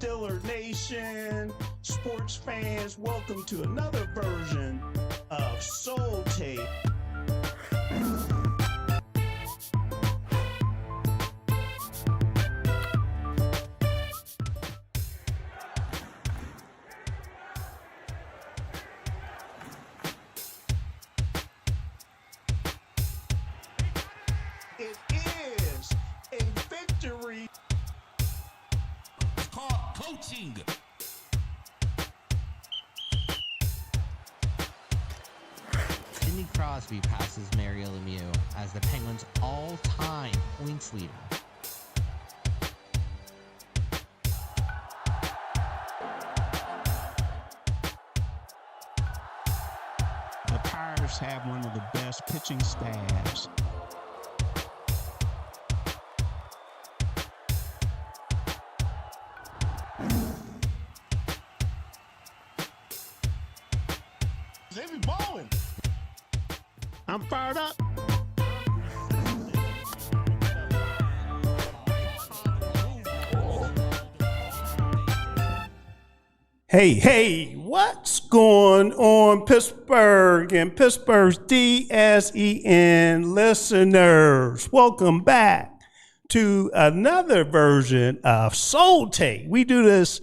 Steelers Nation, sports fans, welcome to another version of Soul Tape. It is a victory. It's called coaching. Sidney Crosby passes Mario Lemieux as the Penguins' all-time points leader. The Pirates have one of the best pitching staffs. They be balling. I'm fired up. Hey, what's going on, Pittsburgh and Pittsburgh's DSEN listeners? Welcome back to another version of Soul Tape. We do this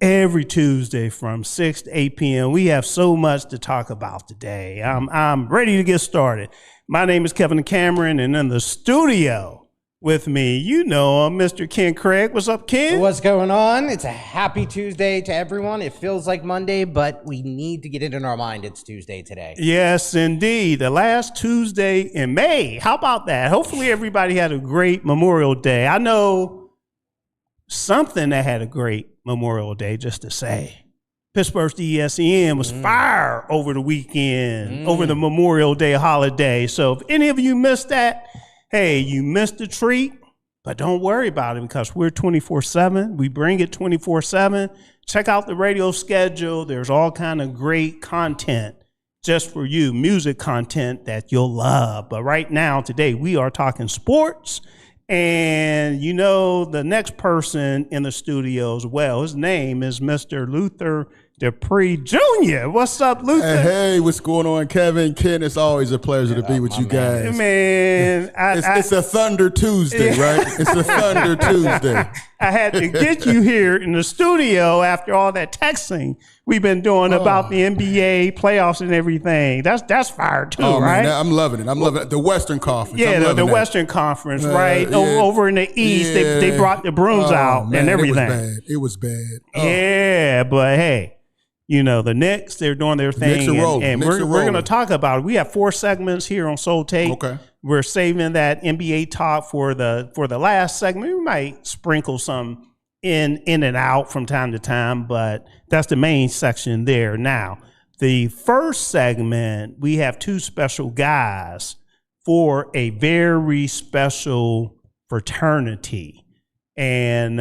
every Tuesday from 6 to 8 p.m. We have so much to talk about today. I'm ready to get started. My name is Kevin Cameron, and in the studio with me, you know, Mr. Ken Craig. What's up, Ken? What's going on? It's a happy Tuesday to everyone. It feels like Monday, but we need to get it in our mind. It's Tuesday today. Yes, indeed. The last Tuesday in May. How about that? Hopefully everybody had a great Memorial Day. I know something that had a great Memorial Day, just to say. Pittsburgh's DSEN was fire over the weekend, over the Memorial Day holiday. So if any of you missed that, hey, you missed a treat, but don't worry about it because we're 24/7. We bring it 24/7. Check out the radio schedule. There's all kind of great content just for you, music content that you'll love. But right now, today, we are talking sports. And you know, the next person in the studio as well, his name is Mr. Luther Dupree Jr. What's up, Luther? Hey, what's going on, Kevin? Ken, it's always a pleasure to be with you guys. Man, it's a Thunder Tuesday, right? It's a Thunder Tuesday. I had to get you here in the studio after all that texting we've been doing about the NBA playoffs and everything. That's fire too, right? Man, I'm loving it. I'm loving it. The Western Conference. Yeah, the Western Conference, right? Over in the East, they brought the brooms out and everything. It was bad. Yeah, but hey, you know, the Knicks, they're doing their thing. Knicks are rolling. And we're going to talk about it. We have 4 segments here on Soul Tape. Okay. We're saving that NBA talk for the last segment. We might sprinkle some in and out from time to time, but that's the main section there. Now, the first segment, we have 2 special guys for a very special fraternity. And,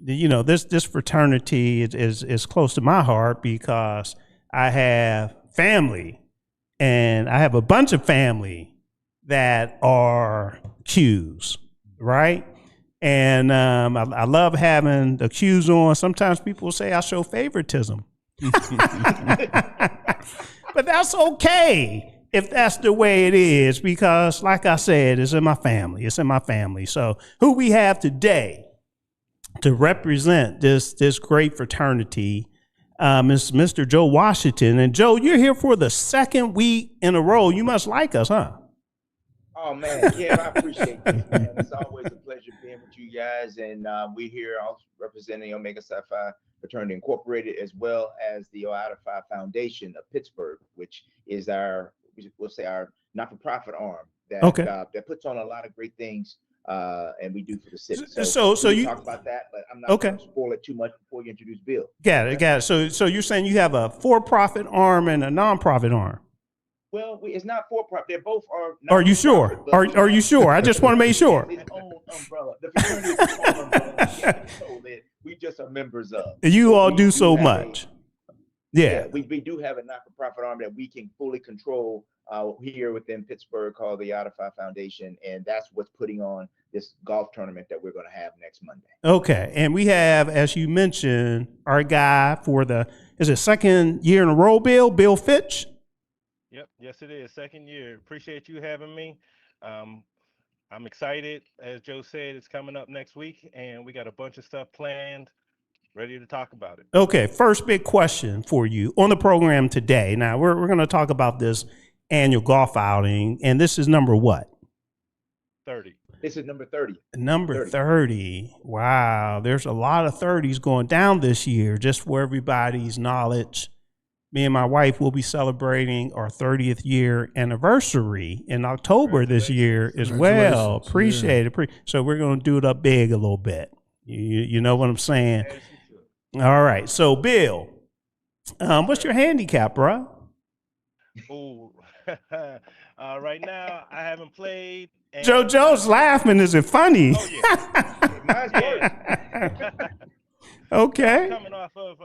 you know, this fraternity is close to my heart because I have family, and I have a bunch of family that are Qs, right? And I love having the Qs on. Sometimes people say I show favoritism. But that's okay if that's the way it is, because like I said, it's in my family. It's in my family. So who we have today to represent this great fraternity is Mr. Joe Washington. And Joe, you're here for the 2nd week in a row. You must like us, huh? Oh, man. Yeah, I appreciate it, man. It's always a pleasure being with you guys. And we're here also representing Omega Psi Phi Fraternity Incorporated, as well as the Iota Phi Foundation of Pittsburgh, which is our not-for-profit arm that puts on a lot of great things, and we do for the city. So you talk about that, but I'm not going to spoil it too much before you introduce Bill. Got it. So you're saying you have a for-profit arm and a non-profit arm? Well, it's not for-profit. They both are. Are you sure? Are you sure? I just want to make sure. Its own umbrella. The fraternity is its own umbrella. So that we just are members of. You all do so much. Yeah. we do have a not-for-profit arm that we can fully control here within Pittsburgh called the OTAs Foundation, and that's what's putting on this golf tournament that we're going to have next Monday. Okay, and we have, as you mentioned, our guy for is it second year in a row, Bill Fitch? Yep, yes it is, second year. Appreciate you having me. I'm excited. As Joe said, it's coming up next week, and we got a bunch of stuff planned, ready to talk about it. Okay, first big question for you on the program today. Now, we're going to talk about this annual golf outing, and this is number what? 30. This is number 30. Number 30. Wow, there's a lot of 30s going down this year, just for everybody's knowledge. Me and my wife will be celebrating our 30th year anniversary in October this year as well. Appreciate it. So we're going to do it up big a little bit. You know what I'm saying? All right. So, Bill, what's your handicap, bro? Oh, right now I haven't played. Joe's laughing. Is it funny? Oh, yeah. Mine's worse. Okay. Coming off of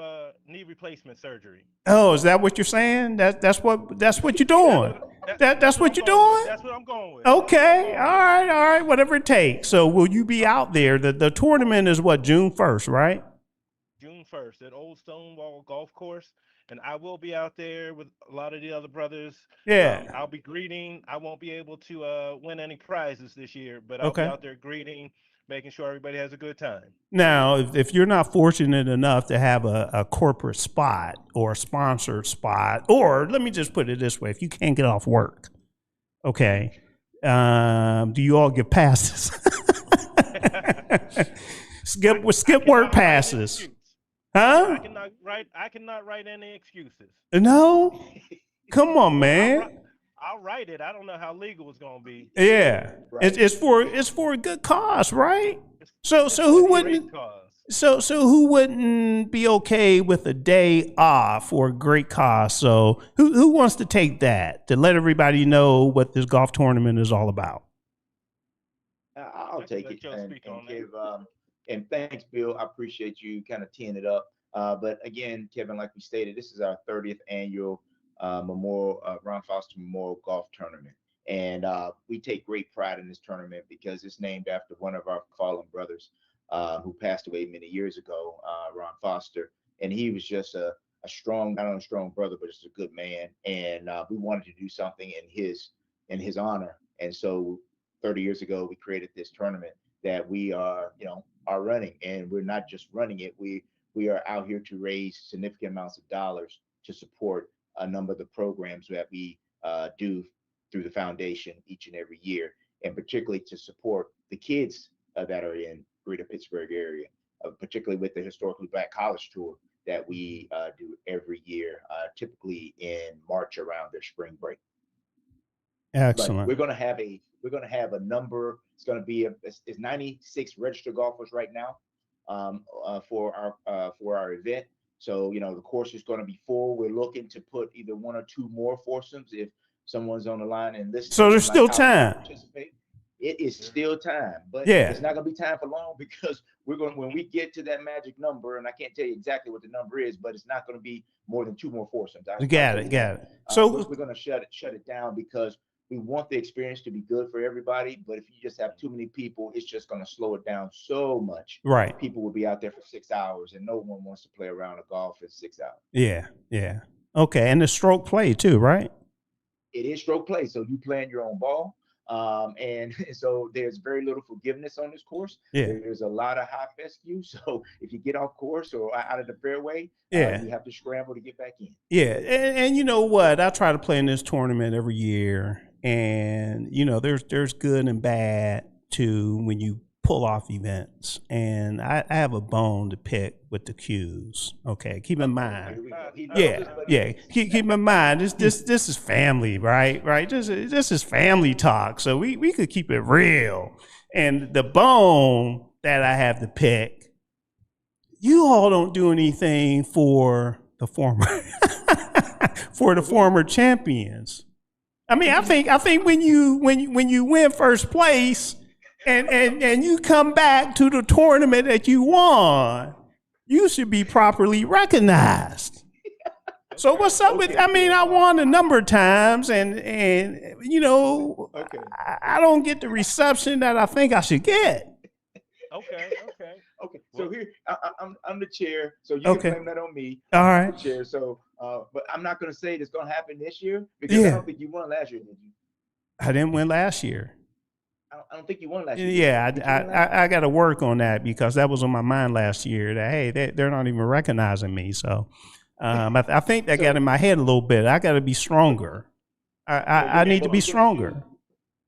knee replacement surgery. Oh, is that what you're saying? That's what you're doing. That's what you're doing? That's what I'm going with. Okay. All right. Whatever it takes. So will you be out there? The tournament is what, June 1st, right? June 1st at Old Stonewall Golf Course. And I will be out there with a lot of the other brothers. Yeah. I'll be greeting. I won't be able to win any prizes this year, but I'll be out there greeting, making sure everybody has a good time. Now, if you're not fortunate enough to have a corporate spot or a sponsored spot, or let me just put it this way, if you can't get off work, okay, do you all get passes? skip work passes. Huh? I cannot write any excuses. No? Come on, man. I'll write it. I don't know how legal it's gonna be. Yeah, right. It's for a good cause, right? So who wouldn't? So who wouldn't be okay with a day off for a great cause? So who wants to take that to let everybody know what this golf tournament is all about? I'll take it and thanks, Bill. I appreciate you kind of teeing it up. But again, Kevin, like we stated, this is our 30th annual Ron Foster Memorial Golf Tournament. And we take great pride in this tournament because it's named after one of our fallen brothers who passed away many years ago, Ron Foster. And he was just a strong, not only a strong brother, but just a good man. And we wanted to do something in his honor. And so 30 years ago, we created this tournament that we are running. And we're not just running it. We are out here to raise significant amounts of dollars to support a number of the programs that we do through the foundation each and every year, and particularly to support the kids that are in greater Pittsburgh area, particularly with the Historically Black College Tour that we do every year, typically in March around their spring break. Excellent. But we're going to have a number. It's going to be it's 96 registered golfers right now for our event. So, the course is going to be full. We're looking to put either one or two more foursomes if someone's on the line and listen. So there's still time. It is still time, but it's not going to be time for long because when we get to that magic number, and I can't tell you exactly what the number is, but it's not going to be more than two more foursomes. Got it. So we're going to shut it down because we want the experience to be good for everybody, but if you just have too many people, it's just going to slow it down so much. Right. People will be out there for 6 hours, and no one wants to play around a golf in 6 hours. Yeah. Okay, and the stroke play too, right? It is stroke play, so you plan your own ball, and so there's very little forgiveness on this course. Yeah. There's a lot of high fescue, so if you get off course or out of the fairway, you have to scramble to get back in. Yeah, and you know what? I try to play in this tournament every year. And, there's good and bad to when you pull off events. And I have a bone to pick with the Qs. Okay, keep in mind. Keep in mind, this is family, right? This is family talk. So we could keep it real. And the bone that I have to pick, you all don't do anything for the former champions. I mean, I think when you win first place and you come back to the tournament that you won, you should be properly recognized. So what's up with? I mean, I won a number of times, and you know, Okay. I don't get the reception that I think I should get. Okay. Okay. So here, I'm the chair, so you Okay. can blame that on me. All I'm right. the chair. So, but I'm not going to say it's going to happen this year because I don't think you won last year, did you? I didn't win last year. I don't think you won last year. Yeah, Did you win last year? I got to work on that because that was on my mind last year. That hey, they're not even recognizing me. So, I think that got in my head a little bit. I got to be stronger. I need to be stronger.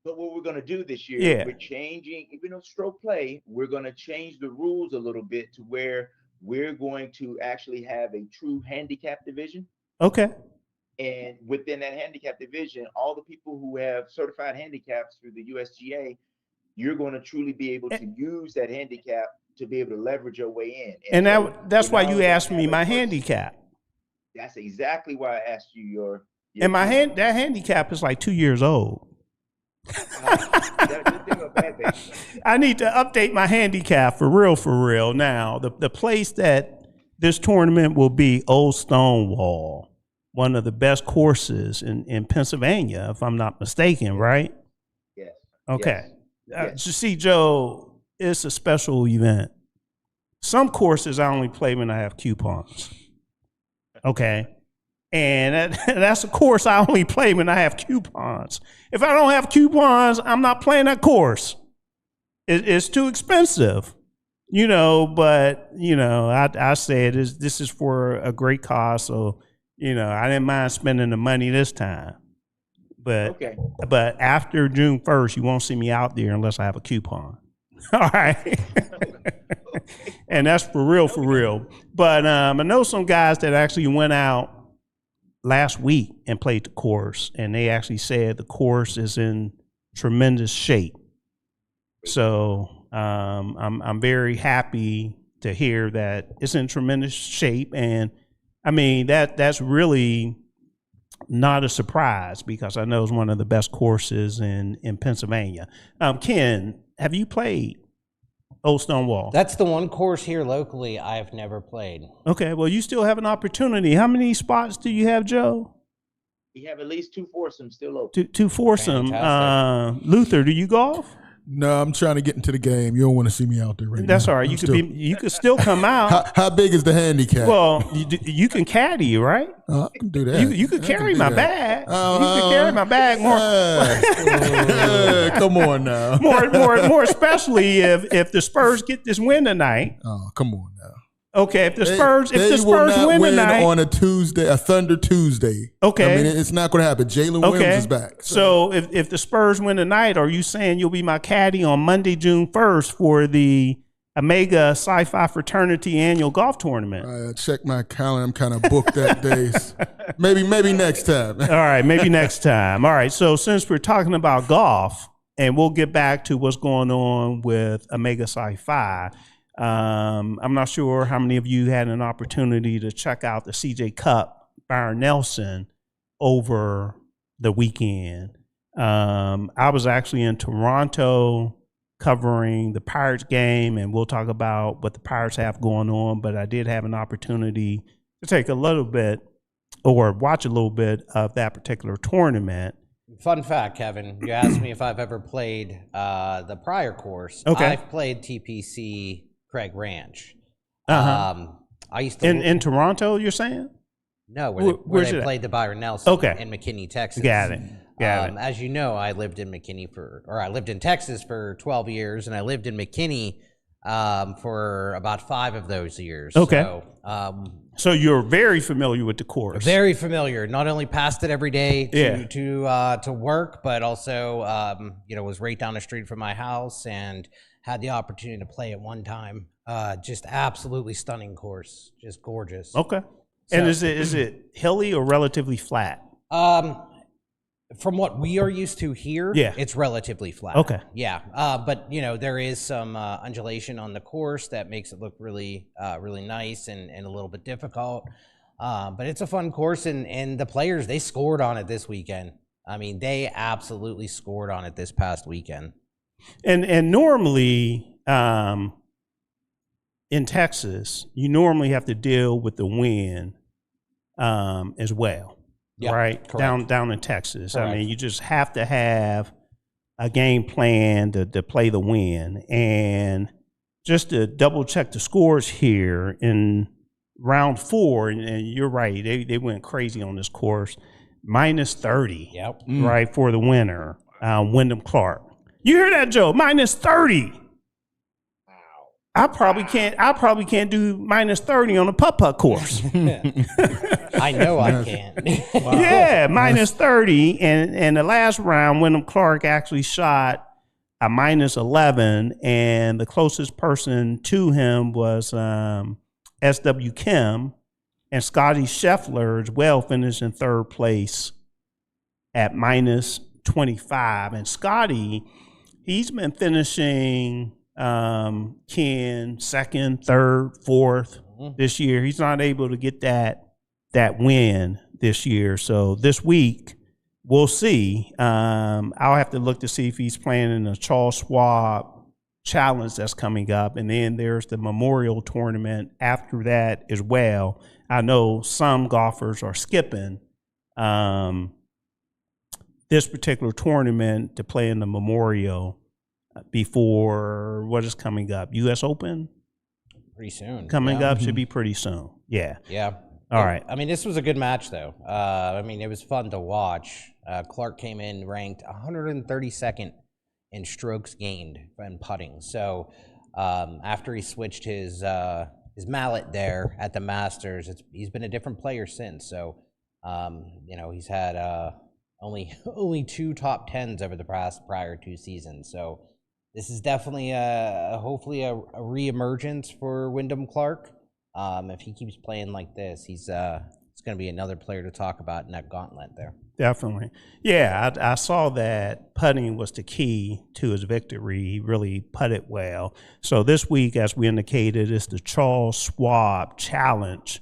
But what we're going to do this year, Yeah. we're changing, even though stroke play, we're going to change the rules a little bit to where we're going to actually have a true handicap division. Okay. And within that handicap division, all the people who have certified handicaps through the USGA, you're going to truly be able to use that handicap to be able to leverage your way in. And so that's why now you we're asked gonna me have my a person- handicap. That's exactly why I asked you your And that handicap is like 2 years old. That's a good thing or a bad thing? I need to update my handicap for real now. The place that this tournament will be, Old Stonewall, one of the best courses in Pennsylvania, if I'm not mistaken, right? Yes. Okay. Yes. So see, Joe, it's a special event. Some courses I only play when I have coupons. Okay. And that's a course I only play when I have coupons. If I don't have coupons, I'm not playing that course. It's too expensive, you know, but, you know, I said this is for a great cause. So, you know, I didn't mind spending the money this time. But Okay. but after June 1st, you won't see me out there unless I have a coupon. All right. And that's for real. But I know some guys that actually went out last week and played the course, and they actually said the course is in tremendous shape. So I'm very happy to hear that it's in tremendous shape, and I mean that's really not a surprise because I know it's one of the best courses in Pennsylvania. Ken, have you played Old Stonewall? That's the one course here locally I've never played. Okay, well, you still have an opportunity. How many spots do you have, Joe? You have at least 2 foursomes still open. Two foursome. Fantastic. Luther, do you golf? No, I'm trying to get into the game. You don't want to see me out there right now. That's all right. You could still come out. How big is the handicap? Well, you can caddy, right? I can do that. You could I carry can do my that. bag. You could carry my bag Come on now. more especially if the Spurs get this win tonight. Oh, come on now. Okay, if the Spurs They will not win tonight on a Tuesday, a Thunder Tuesday. Okay. I mean, it's not going to happen. Jalen Williams is back. So if the Spurs win tonight, are you saying you'll be my caddy on Monday, June 1st for the Omega Psi Phi Fraternity annual golf tournament? Check my calendar. I'm kind of booked that day. Maybe next time. All right, maybe next time. All right, so since we're talking about golf, and we'll get back to what's going on with Omega Psi Phi, I'm not sure how many of you had an opportunity to check out the CJ Cup, Byron Nelson, over the weekend. I was actually in Toronto covering the Pirates game, and we'll talk about what the Pirates have going on, but I did have an opportunity to take a little bit or watch a little bit of that particular tournament. Fun fact, Kevin, you asked me if I've ever played the prior course. Okay. I've played TPC Craig Ranch. Uh-huh. I used to In Toronto, you're saying? No, Where's where it they at? played the Byron Nelson Okay. in McKinney, Texas. Got it. As you know, I lived in Texas for 12 years, and I lived in McKinney for about 5 of those years. Okay. So, So you're very familiar with the course. very familiar. Not only passed it every day Yeah. to work, but also was right down the street from my house and had the opportunity to play at one time. Just absolutely stunning course, just gorgeous. Okay. And So- is it hilly or relatively flat? From what we are used to here, Yeah. it's relatively flat. Okay. Yeah. But there is some undulation on the course that makes it look really, really nice and a little bit difficult. But it's a fun course, and the players, they scored on it this weekend. I mean, they absolutely scored on it this past weekend. And normally in Texas, you normally have to deal with the wind as well. Yeah, right? correct. Down in Texas. I Correct. mean, you just have to have a game plan to play the win. And just to double check the scores here in round 4, and you're right, they went crazy on this course. Minus 30, Yep. right, for the winner, Wyndham Clark. You hear that, Joe? Minus 30. I probably can't do minus 30 on a putt-putt course. I know I can't. Yeah, minus 30. And the last round, Wyndham Clark actually shot a minus 11, and the closest person to him was S.W. Kim, and Scotty Scheffler as well finished in third place at minus 25. And Scotty, he's been finishing Ken second, third, fourth this year. He's not able to get that win this year. So this week we'll see. I'll have to look to see if he's playing in the Charles Schwab Challenge that's coming up, and then there's the Memorial Tournament after that as well. I know some golfers are skipping this particular tournament to play in the Memorial before what is coming up? U.S. Open? Pretty soon. Coming up should be pretty soon. Yeah. Yeah. All right. I mean, this was a good match, though. I mean, it was fun to watch. Clark came in ranked 132nd in strokes gained when putting. So after he switched his mallet there at the Masters, he's been a different player since. So, he's had only 2 top 10s over the prior 2 seasons. So this is definitely hopefully a reemergence for Wyndham Clark. If he keeps playing like this, it's going to be another player to talk about in that gauntlet there. Definitely. Yeah, I saw that putting was the key to his victory. He really putted well. So this week, as we indicated, is the Charles Schwab Challenge.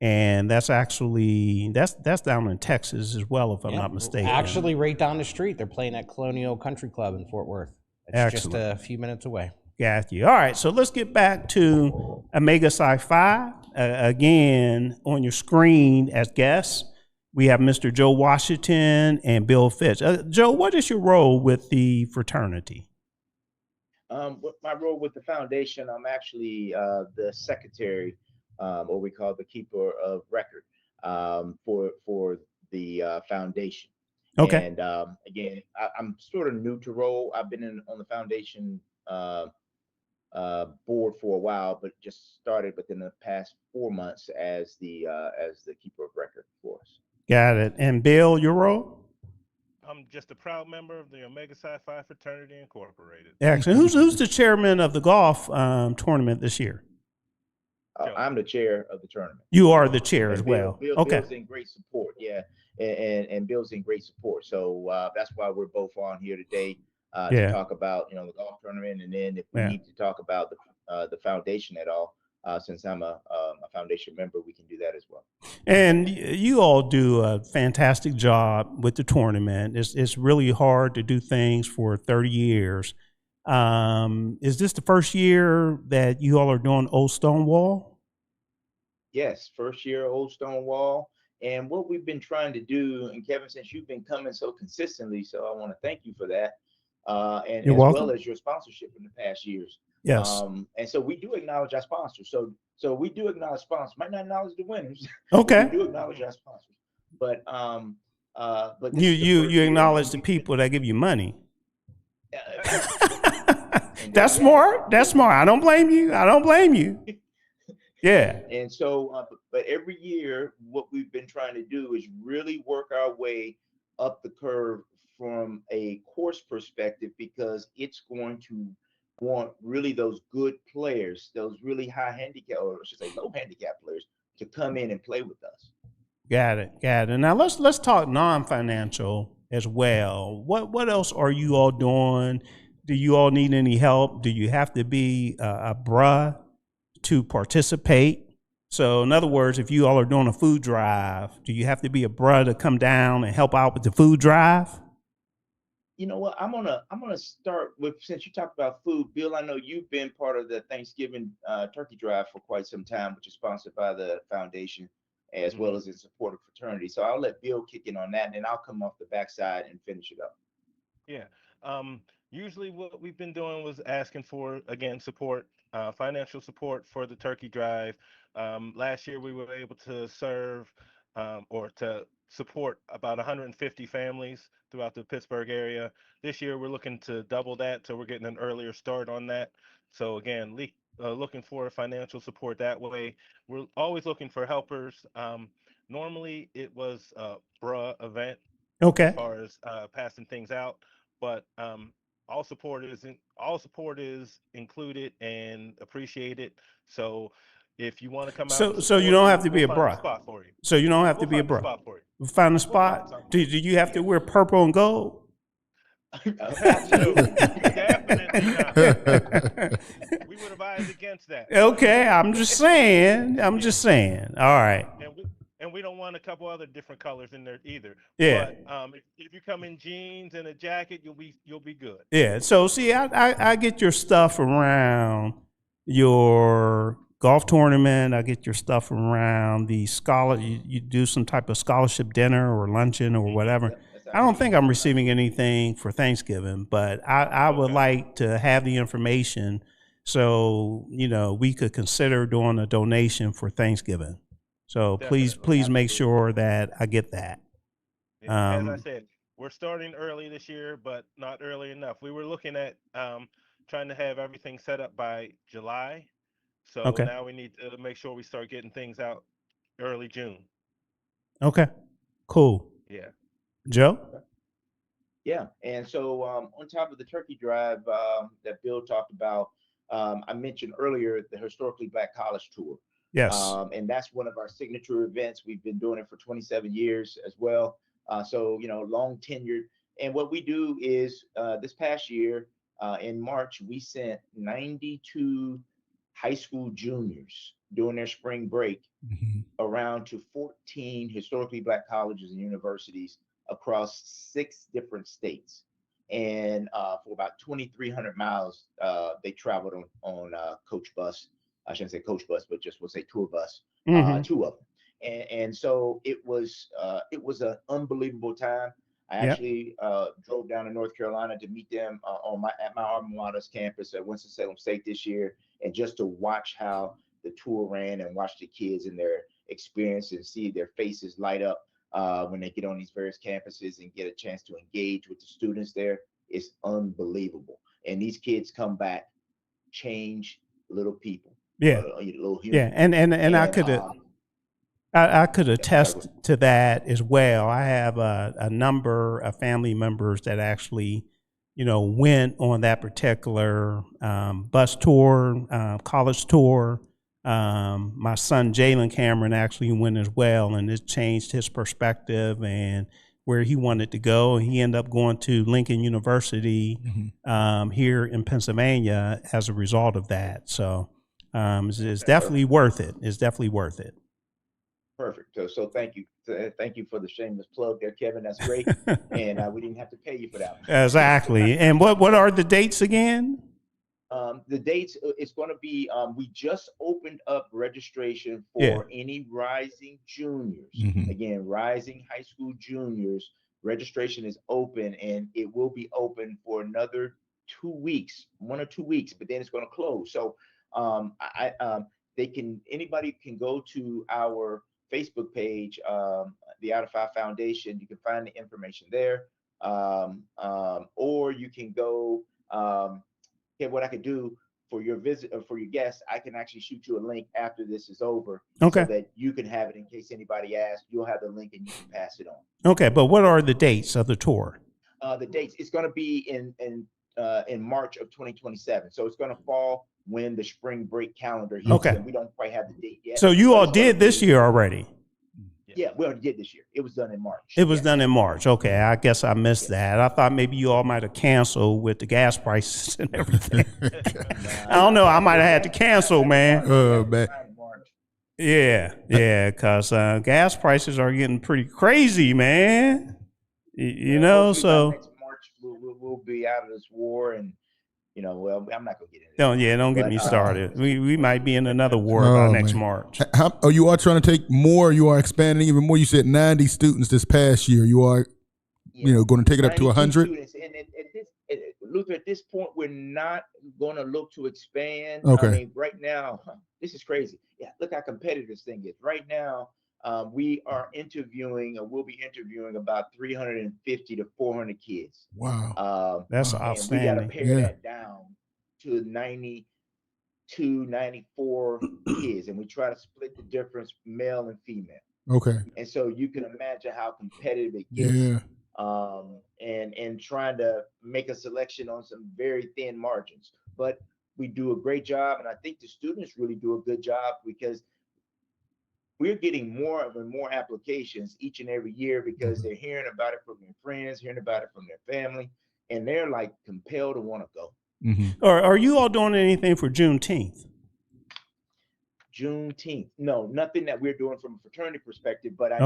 And that's actually, that's down in Texas as well, if I'm not mistaken. Actually, right down the street. They're playing at Colonial Country Club in Fort Worth. It's just a few minutes away. Got you. All right, so let's get back to Omega Psi Phi. Again, on your screen as guests, we have Mr. Joe Washington and Bill Fitch. Joe, what is your role with the fraternity? My role with the foundation, I'm actually the secretary, or we call the keeper of record for the foundation. Okay. And again, I'm sort of new to role. I've been on the foundation board for a while, but just started within the past 4 months as the keeper of record for us. Got it. And Bill, your role? I'm just a proud member of the Omega Psi Phi Fraternity Incorporated. Excellent. Who's the chairman of the golf tournament this year? I'm the chair of the tournament. You are the chair as well. Okay. Bill's in great support, yeah, and Bill's in great support. So that's why we're both on here today to talk about the golf tournament, and then if we need to talk about the foundation at all, since I'm a foundation member, we can do that as well. And you all do a fantastic job with the tournament. It's really hard to do things for 30 years. Is this the first year that you all are doing Old Stonewall? Yes, first year Old Stonewall. And what we've been trying to do, and Kevin, since you've been coming so consistently, so I want to thank you for that. And You're as welcome. well as your sponsorship in the past years. Yes. And so we do acknowledge our sponsors. So we do acknowledge sponsors. Might not acknowledge the winners. Okay. We do acknowledge our sponsors. But you acknowledge the people that give you money. That's smart. That's smart. I don't blame you. Yeah. And so, but every year, what we've been trying to do is really work our way up the curve from a course perspective, because it's going to want really those good players, those really high handicap, or I should say low handicap players, to come in and play with us. Got it. Now let's talk non-financial as well. What else are you all doing? Do you all need any help? Do you have to be a bruh to participate? So in other words, if you all are doing a food drive, do you have to be a bruh to come down and help out with the food drive? You know what? I'm gonna start with, since you talked about food, Bill. I know you've been part of the Thanksgiving turkey drive for quite some time, which is sponsored by the foundation. as well as in support of fraternity. So I'll let Bill kick in on that, and then I'll come off the backside and finish it up. Yeah. Usually what we've been doing was asking for, again, support, financial support for the turkey drive. Last year we were able to serve or to support about 150 families throughout the Pittsburgh area. This year we're looking to double that, so we're getting an earlier start on that. So again, looking for financial support that way. We're always looking for helpers. Normally it was a bruh event as Okay. far as passing things out, but all support is included and appreciated. So if you want to come out, and So you support, don't have to be we'll a find bra. spot for you. So you don't have to We'll be a find a bra. spot for you. Find a We'll find spot. something. Do you have to wear purple and gold? Absolutely. Definitely not. We would advise against that. Okay, I'm just saying. All right. And we don't want a couple other different colors in there either. Yeah. But if you come in jeans and a jacket, you'll be good. Yeah. So see, I get your stuff around your golf tournament. I get your stuff around the you do some type of scholarship dinner or luncheon or whatever. I don't think I'm receiving anything for Thanksgiving, but I would like to have the information so, we could consider doing a donation for Thanksgiving. So please make sure that I get that. As I said, we're starting early this year, but not early enough. We were looking at trying to have everything set up by July. So now we need to make sure we start getting things out early June. Okay, cool. Yeah. Joe? Yeah, and so on top of the turkey drive that Bill talked about, I mentioned earlier the Historically Black College Tour. Yes. And that's one of our signature events. We've been doing it for 27 years as well. So, long tenured. And what we do is this past year in March, we sent 92 high school juniors during their spring break around to 14 historically Black colleges and universities across 6 different states. And for about 2,300 miles, they traveled on coach bus. I shouldn't say coach bus, but we'll say tour bus, 2 of them. And so it was an unbelievable time. I actually drove down to North Carolina to meet them at my alma mater's campus at Winston-Salem State this year, and just to watch how the tour ran and watch the kids and their experience and see their faces light up when they get on these various campuses and get a chance to engage with the students there. It's unbelievable. And these kids come back changed little people. Yeah. Little humans. Yeah. And I could attest to that as well. I have a number of family members that actually, went on that particular bus tour, college tour. My son Jalen Cameron actually went as well, and it changed his perspective and where he wanted to go. He ended up going to Lincoln University here in Pennsylvania as a result of that. So it's definitely worth it. It's definitely worth it. Perfect. So thank you. Thank you for the shameless plug there, Kevin. That's great. And we didn't have to pay you for that one. Exactly. And what are the dates again? The dates, it's going to be, we just opened up registration for any rising juniors. Again, rising high school juniors. Registration is open, and it will be open for another 2 weeks, 1 or 2 weeks, but then it's going to close. So anybody can go to our Facebook page, the Out of Five Foundation. You can find the information there, or you can go. What I could do for your visit or for your guests, I can actually shoot you a link after this is over, so that you can have it in case anybody asks. You'll have the link and you can pass it on. Okay, but what are the dates of the tour? The dates, it's going to be in March of 2027, so it's going to fall when the spring break calendar hits. Okay. And we don't quite have the date yet. So you all did this year already? Yeah, we already did this year. It was done in March. It was done in March. Okay, I guess I missed that. I thought maybe you all might have canceled with the gas prices and everything. I don't know. I might have had to cancel, man. Man. Yeah, because gas prices are getting pretty crazy, man. So next March we'll be out of this war, and well, I'm not gonna get into Don't get me started. We might be in another war Oh, by next man. March. Are you all trying to take more? You are expanding even more. You said 90 students this past year. You are, going to take it up to 100. Students. And Luther, at this point, we're not going to look to expand. Okay. I mean, right now, this is crazy. Yeah, look how competitive this thing is. Right now, we are interviewing, or we'll be interviewing about 350 to 400 kids. Wow. That's And outstanding. we got to pare that down to 92, 94 kids, and we try to split the difference, male and female. Okay. And so you can imagine how competitive it gets. Yeah. And trying to make a selection on some very thin margins. But we do a great job, and I think the students really do a good job because we're getting more and more applications each and every year because they're hearing about it from their friends, hearing about it from their family, and they're like compelled to want to go. Mm-hmm. Are you all doing anything for Juneteenth? Juneteenth? No, nothing that we're doing from a fraternity perspective, but I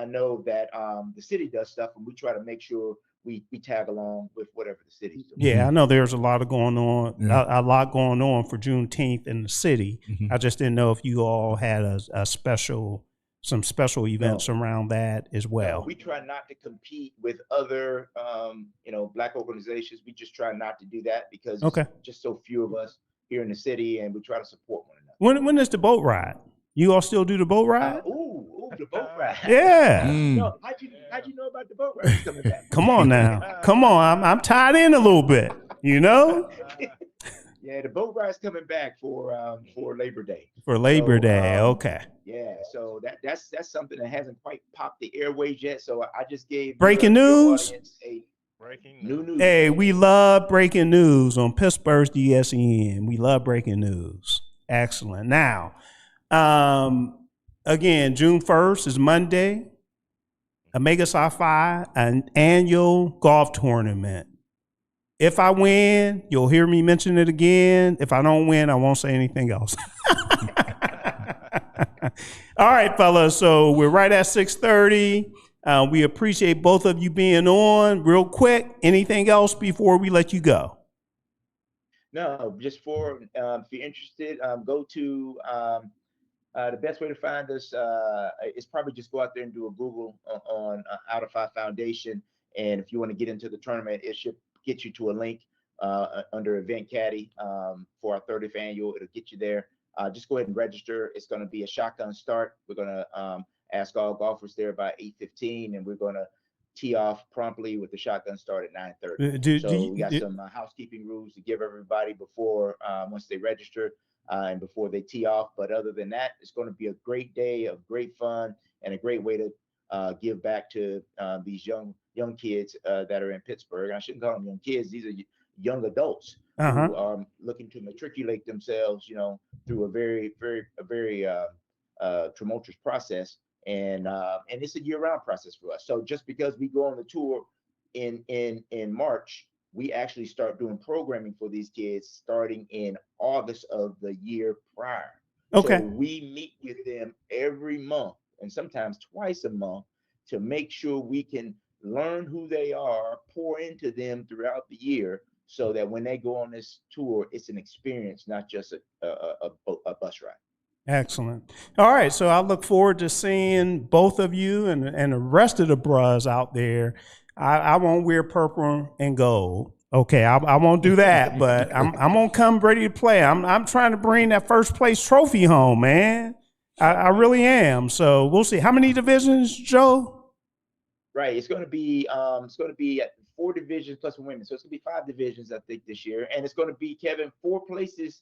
know that the city does stuff, and we try to make sure we tag along with whatever the city's doing. Yeah, I know there's a lot going on, Yeah. a lot going on for Juneteenth in the city. Mhm. I just didn't know if you all had some special events around that as well. We try not to compete with other, Black organizations. We just try not to do that because there's just so few of us here in the city, and we try to support one another. When is the boat ride? You all still do the boat ride? The boat ride. Yeah. No, how'd you know about the boat ride coming back? Come on now. Come on. I'm tied in a little bit, Yeah, the boat ride's coming back for Labor Day. For Labor Day, okay. Yeah, so that's something that hasn't quite popped the airways yet. So I just gave Breaking news. Breaking New news. Hey, we love breaking news on Pittsburgh's DSEN. We love breaking news. Excellent. Now, again, June 1st is Monday. Omega Psi Phi, an annual golf tournament. If I win, you'll hear me mention it again. If I don't win, I won't say anything else. All right, fellas. So we're right at 6:30. We appreciate both of you being on. Real quick, anything else before we let you go? No, just if you're interested, go to the best way to find us is probably just go out there and do a Google on Out of Five Foundation. And if you want to get into the tournament, it should get you to a link under Event Caddy for our 30th annual. It'll get you there. Just go ahead and register. It's going to be a shotgun start. We're going to ask all golfers there by 8:15, and we're going to tee off promptly with the shotgun start at 9:30. We got some housekeeping rules to give everybody before once they register and before they tee off. But other than that, it's going to be a great day of great fun and a great way to give back to these young kids that are in Pittsburgh. I shouldn't call them young kids. These are young adults who are looking to matriculate themselves, through a very tumultuous process. And it's a year-round process for us. So just because we go on the tour in March, we actually start doing programming for these kids starting in August of the year prior. Okay. So we meet with them every month and sometimes twice a month to make sure we can learn who they are, pour into them throughout the year, so that when they go on this tour, it's an experience, not just a bus ride. Excellent. All right, so I look forward to seeing both of you and the rest of the bros out there. I won't wear purple and gold. Okay, I won't do that, but I'm gonna come ready to play. I'm trying to bring that first place trophy home, man. I really am. So we'll see. How many divisions, Joe? Right, it's going to be at 4 divisions plus women, so it's going to be 5 divisions, I think, this year, and it's going to be, Kevin, 4 places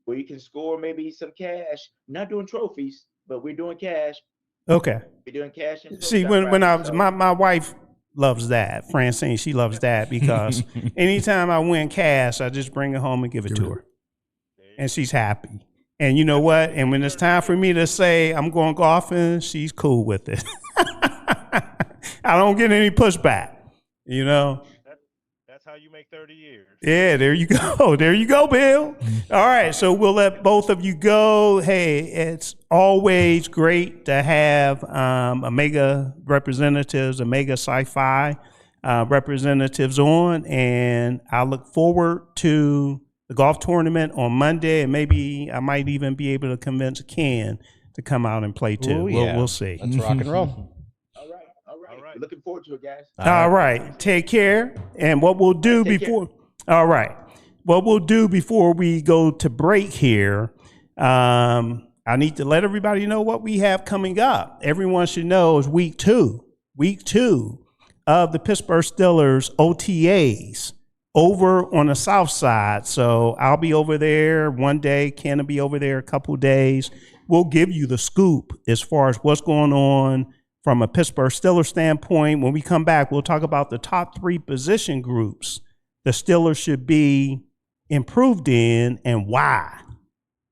where you can score maybe some cash. Not doing trophies, but we're doing cash. Okay. We're doing cash. And see, when I was my wife loves that, Francine. She loves that because anytime I win cash, I just bring it home and give it to her, and she's happy. And you know what? And when it's time for me to say I'm going golfing, she's cool with it. I don't get any pushback, That's how you make 30 years. Yeah, there you go. There you go, Bill. All right, so we'll let both of you go. Hey, it's always great to have Omega representatives, Omega Psi Phi. representatives on, and I look forward to the golf tournament on Monday, and maybe I might even be able to convince Ken to come out and play too. Ooh, yeah. We'll see. Let's rock and roll. All right. Looking forward to it, guys. All right. Take care. And what we'll do before, all right, what we'll do before we go to break here, I need to let everybody know what we have coming up. Everyone should know is week two of the Pittsburgh Steelers OTAs over on the south side. So I'll be over there one day. Ken will be over there a couple days. We'll give you the scoop as far as what's going on from a Pittsburgh Steelers standpoint. When we come back, we'll talk about the top 3 position groups the Steelers should be improved in and why,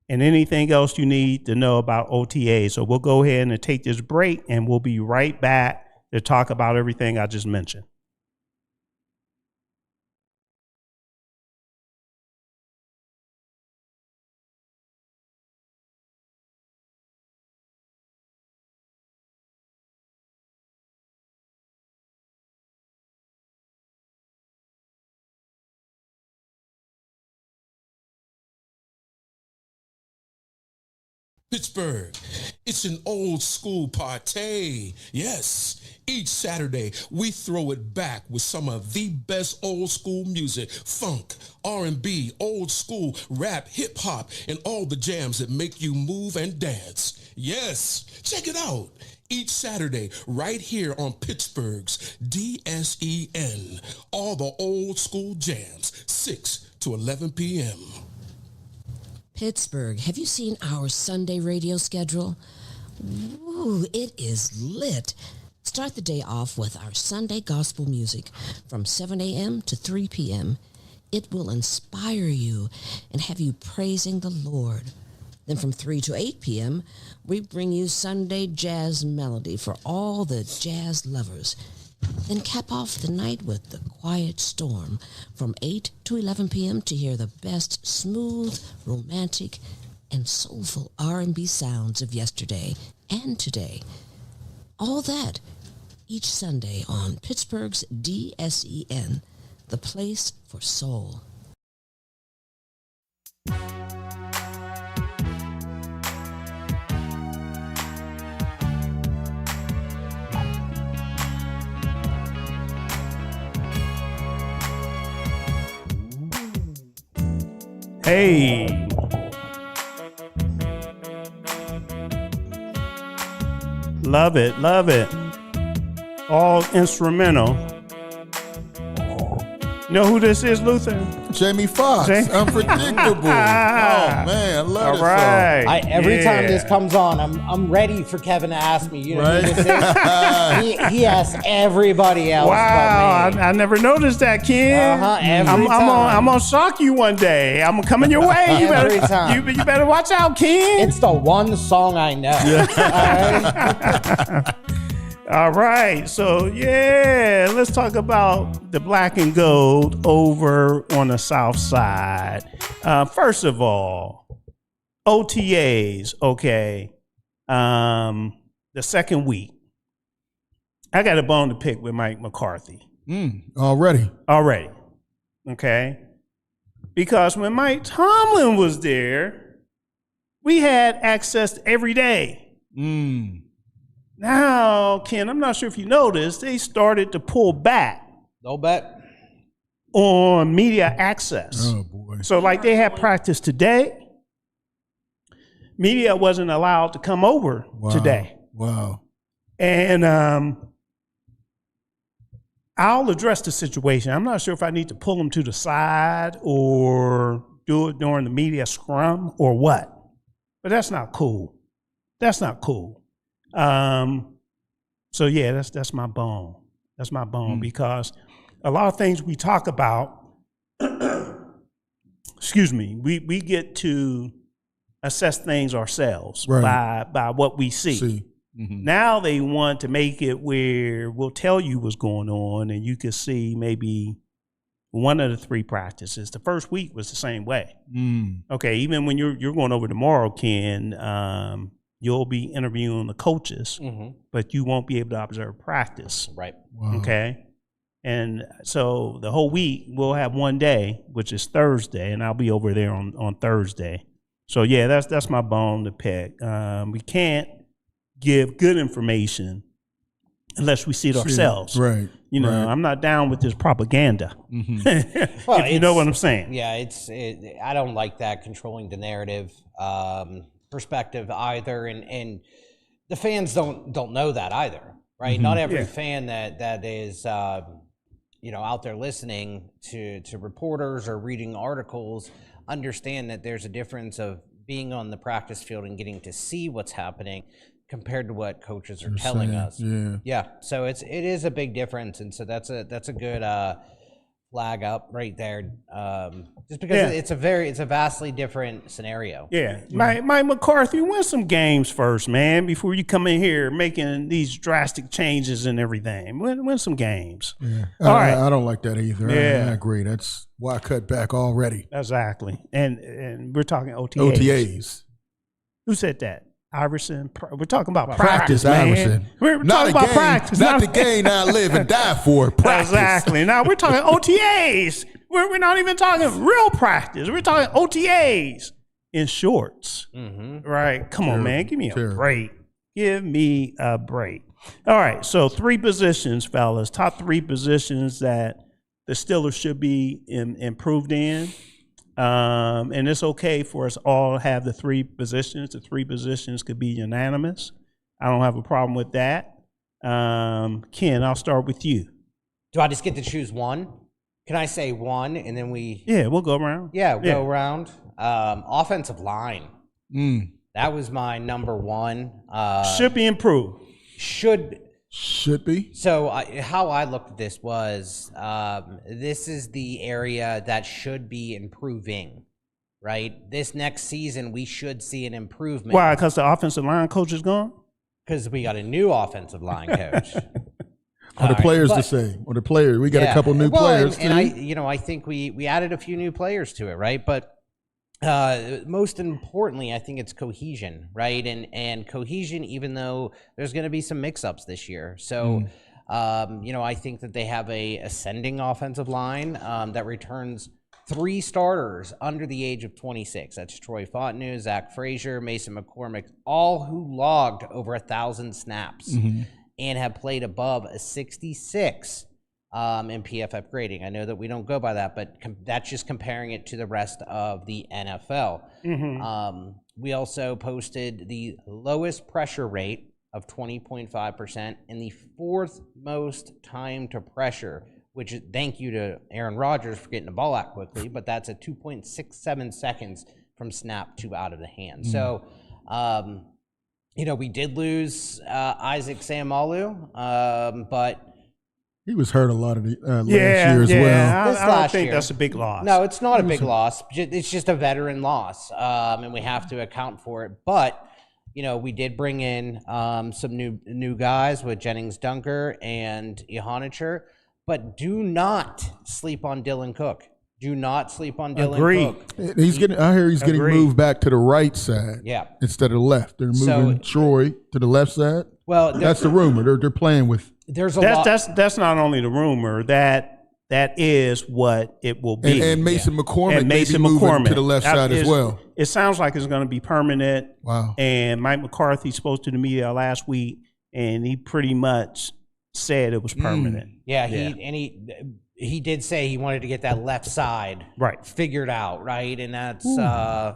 and anything else you need to know about OTA. So we'll go ahead and take this break, and we'll be right back to talk about everything I just mentioned. Pittsburgh, it's an old school party. Yes, each Saturday we throw it back with some of the best old school music, funk, R&B, old school, rap, hip hop, and all the jams that make you move and dance. Yes, check it out. Each Saturday, right here on Pittsburgh's DSEN. All the old school jams, 6 to 11 p.m. Pittsburgh, have you seen our Sunday radio schedule? Ooh, it is lit. Start the day off with our Sunday gospel music from 7 a.m. to 3 p.m. It will inspire you and have you praising the Lord. Then from 3 to 8 p.m., we bring you Sunday jazz melody for all the jazz lovers. Then cap off the night with The Quiet Storm from 8 to 11 p.m. to hear the best smooth, romantic, and soulful R&B sounds of yesterday and today. All that each Sunday on Pittsburgh's DSEN, the place for soul. Hey. Love it, love it. All instrumental. You know who this is, Luther? Jamie Foxx, Unpredictable. Oh man, I love All right. Every time this comes on, I'm ready for Kevin to ask me. You know who this is? He asks everybody else. Wow, but me. I never noticed that, Ken. I'm gonna shock you one day. I'm coming your way. You Every better, time. you better watch out, Ken. It's the one song I know. All right? All right, so yeah, let's talk about the black and gold over on the south side. First of all, OTAs, okay. The second week, I got a bone to pick with Mike McCarthy. Already. Okay. Because when Mike Tomlin was there, we had access every day. Now, Ken, I'm not sure if you noticed, they started to pull back. No bet. On media access. Oh, boy. So, like, they had practice today. Media wasn't allowed to come over today. Wow. And I'll address the situation. I'm not sure if I need to pull them to the side or do it during the media scrum or what. But that's not cool. So yeah, that's my bone. That's my bone because a lot of things we talk about, excuse me, we get to assess things ourselves by what we see. Now they want to make it where we'll tell you what's going on and you can see maybe one of the 3 practices. The first week was the same way. Okay, even when you're going over tomorrow, Ken, you'll be interviewing the coaches, but you won't be able to observe practice. Right. Wow. Okay. And so the whole week we'll have one day, which is Thursday, and I'll be over there on Thursday. So yeah, that's my bone to pick. We can't give good information unless we see it ourselves. Right. You know, right. I'm not down with this propaganda. Mm-hmm. Well, if you know what I'm saying. Yeah, I don't like that controlling the narrative perspective either, and the fans don't know that either, right? Mm-hmm. Not every fan that is out there listening to reporters or reading articles understand that there's a difference of being on the practice field and getting to see what's happening compared to what coaches are telling us. Yeah. So it is a big difference, and so that's a good flag up right there. Just because it's a vastly different scenario. Yeah. Mike McCarthy, win some games first, man, before you come in here making these drastic changes and everything. Win some games. Yeah. All right. I don't like that either. Yeah. I agree. That's why I cut back already. Exactly. And we're talking OTAs. Who said that? Iverson. We're talking about practice, man. Iverson. We're talking about practice. Not the game I live and die for. Practice. Exactly. Now we're talking OTAs. We're not even talking real practice. We're talking OTAs in shorts. Mm-hmm. Right? Come on, man. Give me a break. Give me a break. All right. So 3 positions, fellas. Top 3 positions that the Steelers should be improved in. And it's okay for us all to have the 3 positions. The 3 positions could be unanimous. I don't have a problem with that. Ken, I'll start with you. Do I just get to choose one? Can I say one and then we? Yeah, we'll go around. Yeah, go around. Offensive line. That was my number 1. Should be improved. Should be. So how I looked at this was this is the area that should be improving, right? This next season, we should see an improvement. Why? Because the offensive line coach is gone? Because we got a new offensive line coach. Are the players the same? Or the players? We got a couple new players. And I think we added a few new players to it, right? But most importantly, I think it's cohesion, right? And cohesion, even though there's going to be some mix-ups this year. So, I think that they have a ascending offensive line that returns 3 starters under the age of 26. That's Troy Fontenot, Zach Frazier, Mason McCormick, all who logged over 1,000 snaps and have played above a 66 in PFF grading. I know that we don't go by that, but that's just comparing it to the rest of the NFL. We also posted the lowest pressure rate of 20.5% and the 4th most time to pressure, which thank you to Aaron Rodgers for getting the ball out quickly, but that's a 2.67 seconds from snap to out of the hand. So, we did lose Isaac Seumalo, but he was hurt a lot of the last year as well. I don't think that's a big loss. No, it's not a big loss. It's just a veteran loss, and we have to account for it. But we did bring in some new guys with Jennings Dunker and Ihanicher. But do not sleep on Dylan Cook. Do not sleep on Dylan Cook. I hear he's getting moved back to the right side. Yeah. Instead of the left. They're moving Troy to the left side. Well, that's the rumor. They're playing with. There's a lot. That's not only the rumor. That is what it will be. And Mason McCormick may be moving to the left side as well. It sounds like it's going to be permanent. Wow. And Mike McCarthy spoke to the media last week, and he pretty much said it was permanent. Yeah, he did say he wanted to get that left side figured out, right? And that's Troy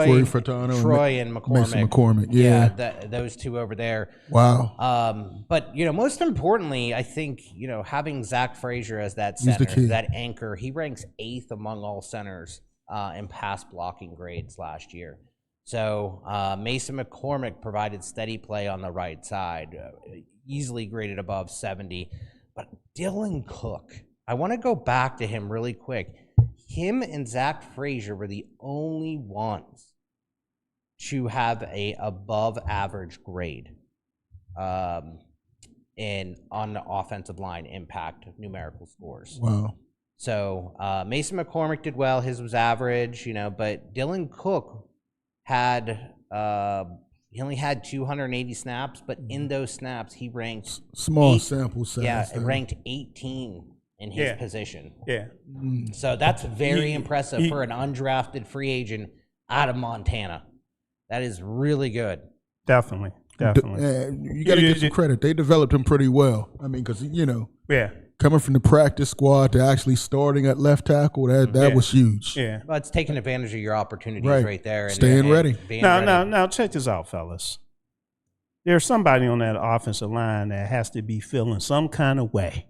and McCormick. Mason McCormick, yeah. Those two over there. Wow. But most importantly, I think having Zach Frazier as that center, that anchor, he ranks 8th among all centers in pass blocking grades last year. So Mason McCormick provided steady play on the right side, easily graded above 70. But Dylan Cook, I want to go back to him really quick. Him and Zach Frazier were the only ones to have a above average grade on the offensive line impact numerical scores. Wow. So Mason McCormick did well. His was average, but Dylan Cook had He only had 280 snaps, but in those snaps, he ranked small sample size. Yeah, ranked 18 in his position. Yeah. So that's very impressive for an undrafted free agent out of Montana. That is really good. Definitely. You got to give some credit. They developed him pretty well. I mean, because, coming from the practice squad to actually starting at left tackle, that was huge. Yeah. Well, it's taking advantage of your opportunities right there. And staying ready. Now, check this out, fellas. There's somebody on that offensive line that has to be feeling some kind of way.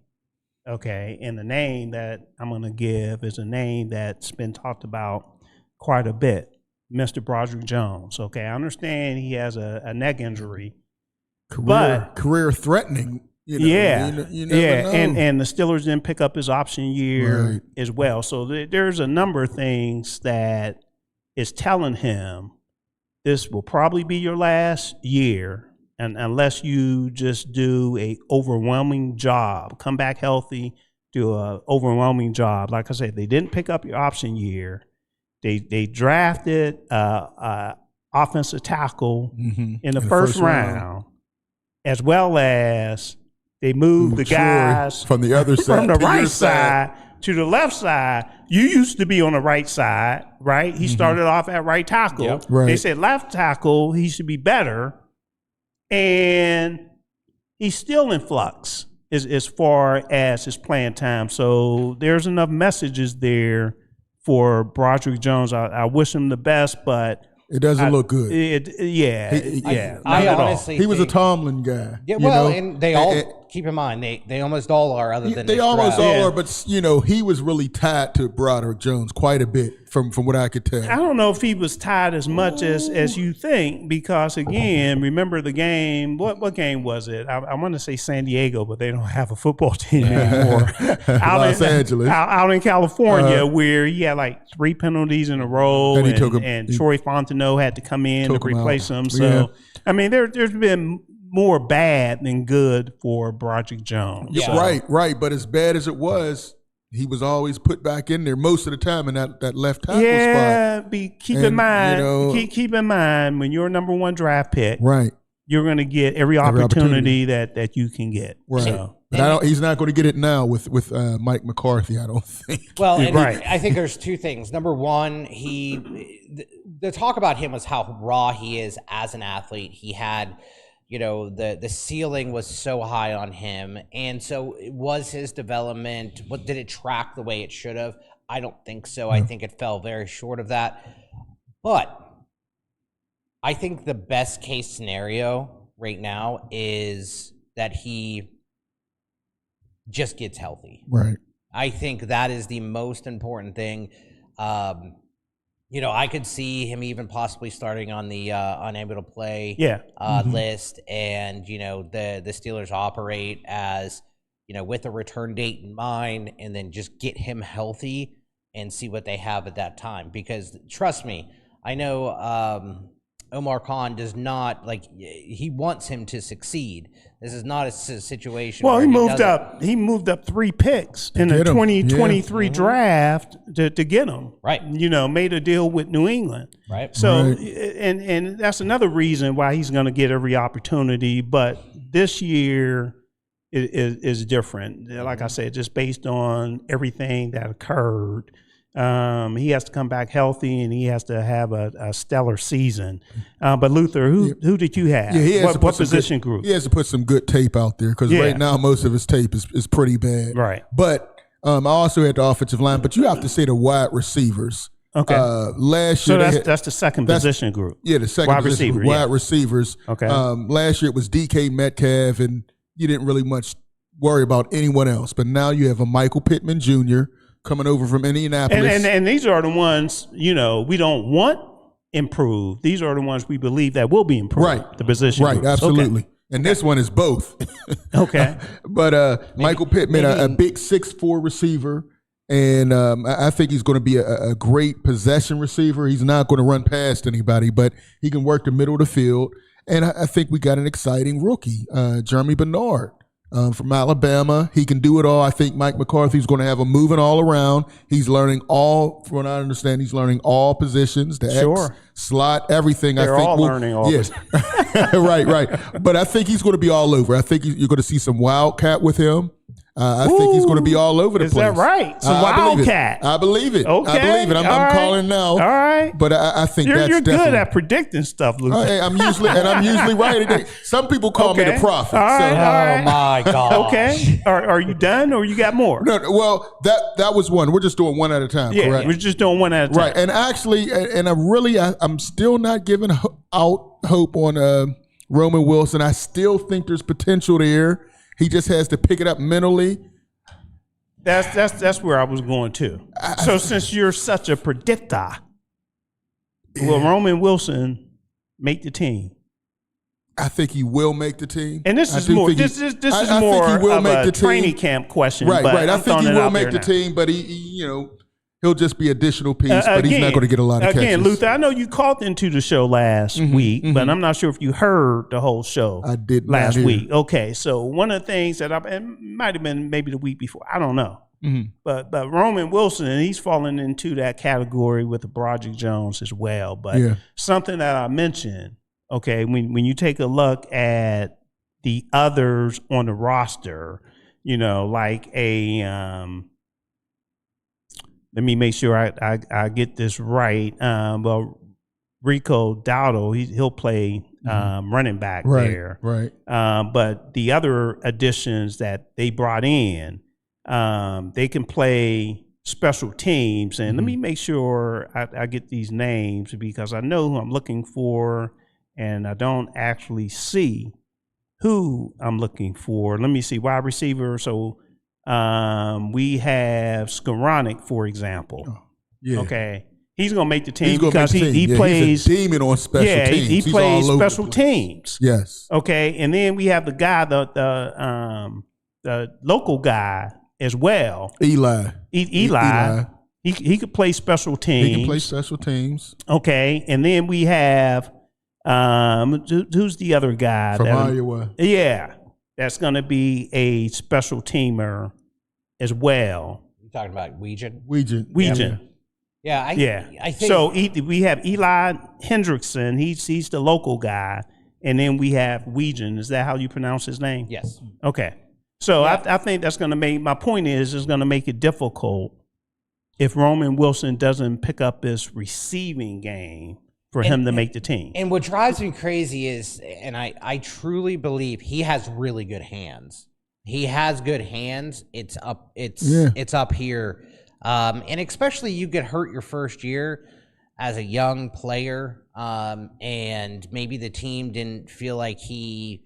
Okay. And the name that I'm going to give is a name that's been talked about quite a bit. Mr. Broderick Jones. Okay, I understand he has a neck injury, career threatening. You never know. And the Steelers didn't pick up his option year as well. So there's a number of things that is telling him this will probably be your last year, and unless you just do a overwhelming job, come back healthy, do a overwhelming job. Like I said, they didn't pick up your option year. They drafted offensive tackle in the first round, as well as they moved the guys from the other side, from the right side to the left side. You used to be on the right side, right? He started off at right tackle. Yep. Right. They said left tackle, he should be better, and he's still in flux as far as his playing time. So there's enough messages there for Broderick Jones. I wish him the best, but it doesn't look good. I honestly he was a Tomlin guy. Yeah, well, and they all keep in mind they almost all are, other than they almost all are. But he was really tied to Broderick Jones quite a bit from what I could tell. I don't know if he was tied as much as you think, because again, remember the game. What game was it? I want to say San Diego, but they don't have a football team anymore. Los Angeles, out in California, where he had like 3 penalties in a row, and Troy Fontenot had to come in to replace him. So I mean, there's been more bad than good for Broderick Jones. Yeah. Right. But as bad as it was, he was always put back in there most of the time in that left tackle spot. Keep in mind when you're a number 1 draft pick, right, you're going to get every opportunity that you can get. Right. So. But he's not going to get it now with Mike McCarthy, I don't think. Well, and I think there's 2 things. Number one, the talk about him was how raw he is as an athlete. He had, the ceiling was so high on him. And so was his development, did it track the way it should have? I don't think so. I think it fell very short of that. But I think the best case scenario right now is that he just gets healthy. Right. I think that is the most important thing. I could see him even possibly starting on the unable to play list, and the Steelers operate as with a return date in mind, and then just get him healthy and see what they have at that time. Because trust me, I know Omar Khan does not he wants him to succeed. This is not a situation. Well, he moved up 3 picks in the 2023 draft to get him. Right. Made a deal with New England. Right. So, and that's another reason why he's going to get every opportunity. But this year is different. Like I said, just based on everything that occurred. He has to come back healthy, and he has to have a stellar season. But Luther, who did you have? What position group? He has to put some good tape out there, because right now most of his tape is pretty bad. Right. But I also had the offensive line, but you have to say the wide receivers. Okay. Last year, that's the second position group. Yeah, the second position group, wide receivers. Okay. Last year it was DK Metcalf, and you didn't really much worry about anyone else. But now you have a Michael Pittman Jr. coming over from Indianapolis. And these are the ones, we don't want improved. These are the ones we believe that will be improved. Right. The position. Right, groups. absolutely. Okay. And this one is both. Okay. But Michael Pittman, a big 6'4" receiver. And I think he's going to be a great possession receiver. He's not going to run past anybody, but he can work the middle of the field. And I think we got an exciting rookie, Jeremy Bernard. from Alabama. He can do it all. I think Mike McCarthy's going to have him moving all around. He's learning all, from what I understand, he's learning all positions, the X, slot, everything. They're I think all learning all yes. Right. But I think he's going to be all over. I think you're going to see some wildcat with him. I think he's going to be all over the place. Is that right? Some wildcat. I believe it. Okay. I believe it. I'm calling now. All right. But I think you're that's good at predicting stuff, Luke. I'm usually right. Some people call me the prophet. All right. Oh my God. Okay. Are you done or you got more? No. Well, that was one. We're just doing one at a time. Yeah, correct? we're just doing one at a time. Right. And actually, I'm still not giving out hope on Roman Wilson. I still think there's potential there. He just has to pick it up mentally. That's where I was going to. So since you're such a predictor, will Roman Wilson make the team? I think he will make the team. And this is more. This is more of a training camp question. Right. I think he will make the now. team, but he'll just be additional piece, but he's not going to get a lot of catches. Again, Luther, I know you called into the show last week, but I'm not sure if you heard the whole show. I did last not week. Okay, so one of the things that it might have been maybe the week before, I don't know. But Roman Wilson, he's fallen into that category with the Broderick Jones as well. But something that I mentioned, okay, when you take a look at the others on the roster, like a let me make sure I get this right. Well, Rico Dowdle, he'll play running back there. Right. But the other additions that they brought in, they can play special teams. And let me make sure I get these names because I know who I'm looking for, and I don't actually see who I'm looking for. Let me see, wide receiver. So we have Skoranek, for example. Okay. He's going to make the team because he plays. He's a demon on special teams. He plays special teams. Yes. Okay. And then we have the guy, the local guy as well. Eli. He could play special teams. He can play special teams. Okay. And then we have, who's the other guy? From Iowa. Yeah. That's going to be a special teamer as well. You're talking about Weegan? Weegan. Yeah. I think so. We have Eli Hendrickson. He's the local guy, and then we have Weegan. Is that how you pronounce his name? Yes. Okay. So I think that's going to make. My point is going to make it difficult if Roman Wilson doesn't pick up this receiving game for him to make the team. And what drives me crazy is, and I truly believe he has really good hands. He has good hands. It's up here. And especially you get hurt your first year as a young player, and maybe the team didn't feel like he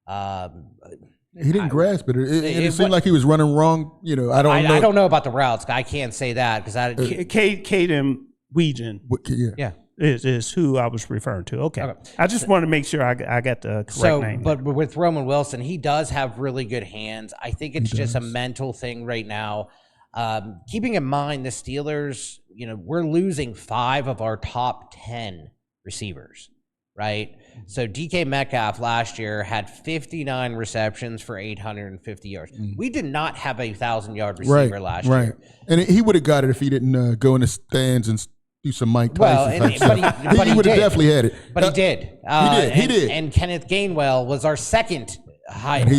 didn't grasp it. It seemed like he was running wrong. I don't know about the routes. I can't say that because Caden Weegan. Yeah. Is who I was referring to. Okay. I just want to make sure I got the correct name. But with Roman Wilson, he does have really good hands. I think it's just a mental thing right now. Keeping in mind the Steelers, we're losing 5 of our top 10 receivers, right? So DK Metcalf last year had 59 receptions for 850 yards. We did not have a 1,000-yard receiver last year. And he would have got it if he didn't go in the stands and do some Mike Tyson type stuff. He would have definitely had it. But he did. He did. And Kenneth Gainwell was our second highest. And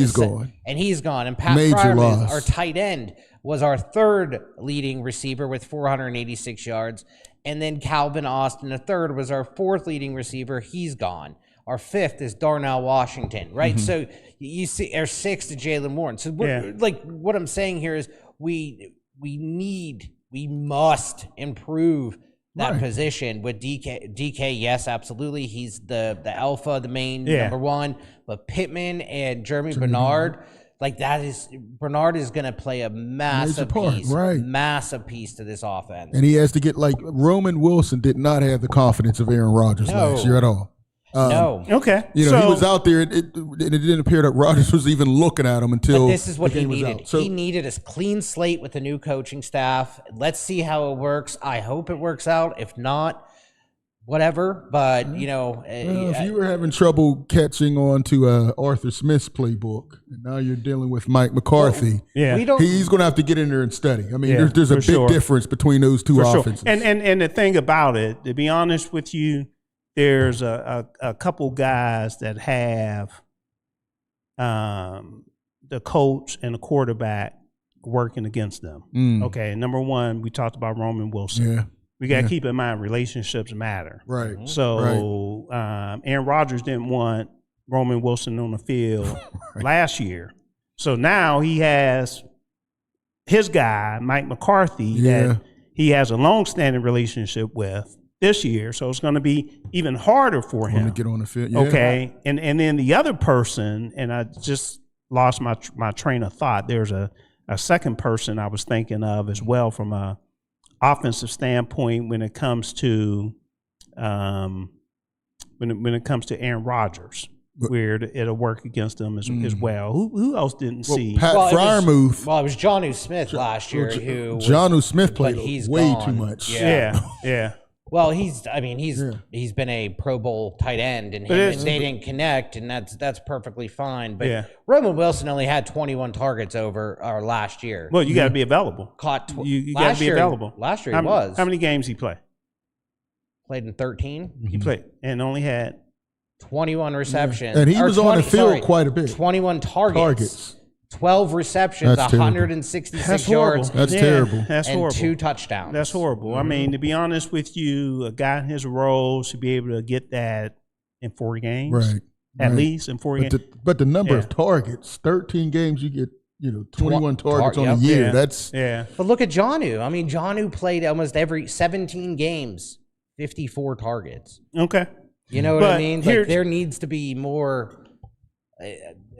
he's gone. And Pat Fryerman, our tight end, was our third leading receiver with 486 yards. And then Calvin Austin, the third, was our fourth leading receiver. He's gone. Our fifth is Darnell Washington, right? So you see, our sixth to Jalen Warren. So what I'm saying here is we must improve that position with DK. Yes, absolutely. He's the alpha, the main number one. But Pittman and Jeremy Bernard, Bernard is going to play a massive piece to this offense. And he has to get Roman Wilson did not have the confidence of Aaron Rodgers last year at all. No. Okay. He was out there. It didn't appear that Rodgers was even looking at him until. But this is what he needed. So, he needed a clean slate with the new coaching staff. Let's see how it works. I hope it works out. If not, whatever. But you know, if you were having trouble catching on to Arthur Smith's playbook, and now you're dealing with Mike McCarthy, he's going to have to get in there and study. I mean, there's a big difference between those two offenses. And the thing about it, to be honest with you, there's a couple guys that have the coach and the quarterback working against them. Okay, number one, we talked about Roman Wilson. Yeah. We got to keep in mind relationships matter. Right. So Aaron Rodgers didn't want Roman Wilson on the field last year. So now he has his guy, Mike McCarthy, that he has a long-standing relationship with this year. So it's going to be even harder for him to get on the field. Yeah. Okay. And then the other person, and I just lost my train of thought. There's a second person I was thinking of as well from a offensive standpoint when it comes to when it comes to Aaron Rodgers, where it'll work against them as well. Who else didn't see? Pat Freiermuth. It was Jonnu Smith last year. Jonnu Smith played way too much. Yeah. Well, he's been a Pro Bowl tight end, and they didn't connect, and that's perfectly fine. But Roman Wilson only had 21 targets over last year. Well, you got to be available. You got to be available. Last year he was. How many games he played? Played in 13. He played and only had 21 receptions. And he was on the field quite a bit. 21 targets. 12 receptions, That's 166 yards. That's terrible. That's and horrible. 2 touchdowns. That's horrible. I mean, to be honest with you, a guy in his role should be able to get that in 4 games. Right. At least in 4 games. But the number of targets, 13 games, you get 21 targets on a year. Yeah. That's But look at Jonnu. I mean, Jonnu played almost every 17 games, 54 targets. Okay. You know what I mean? Like, there needs to be more.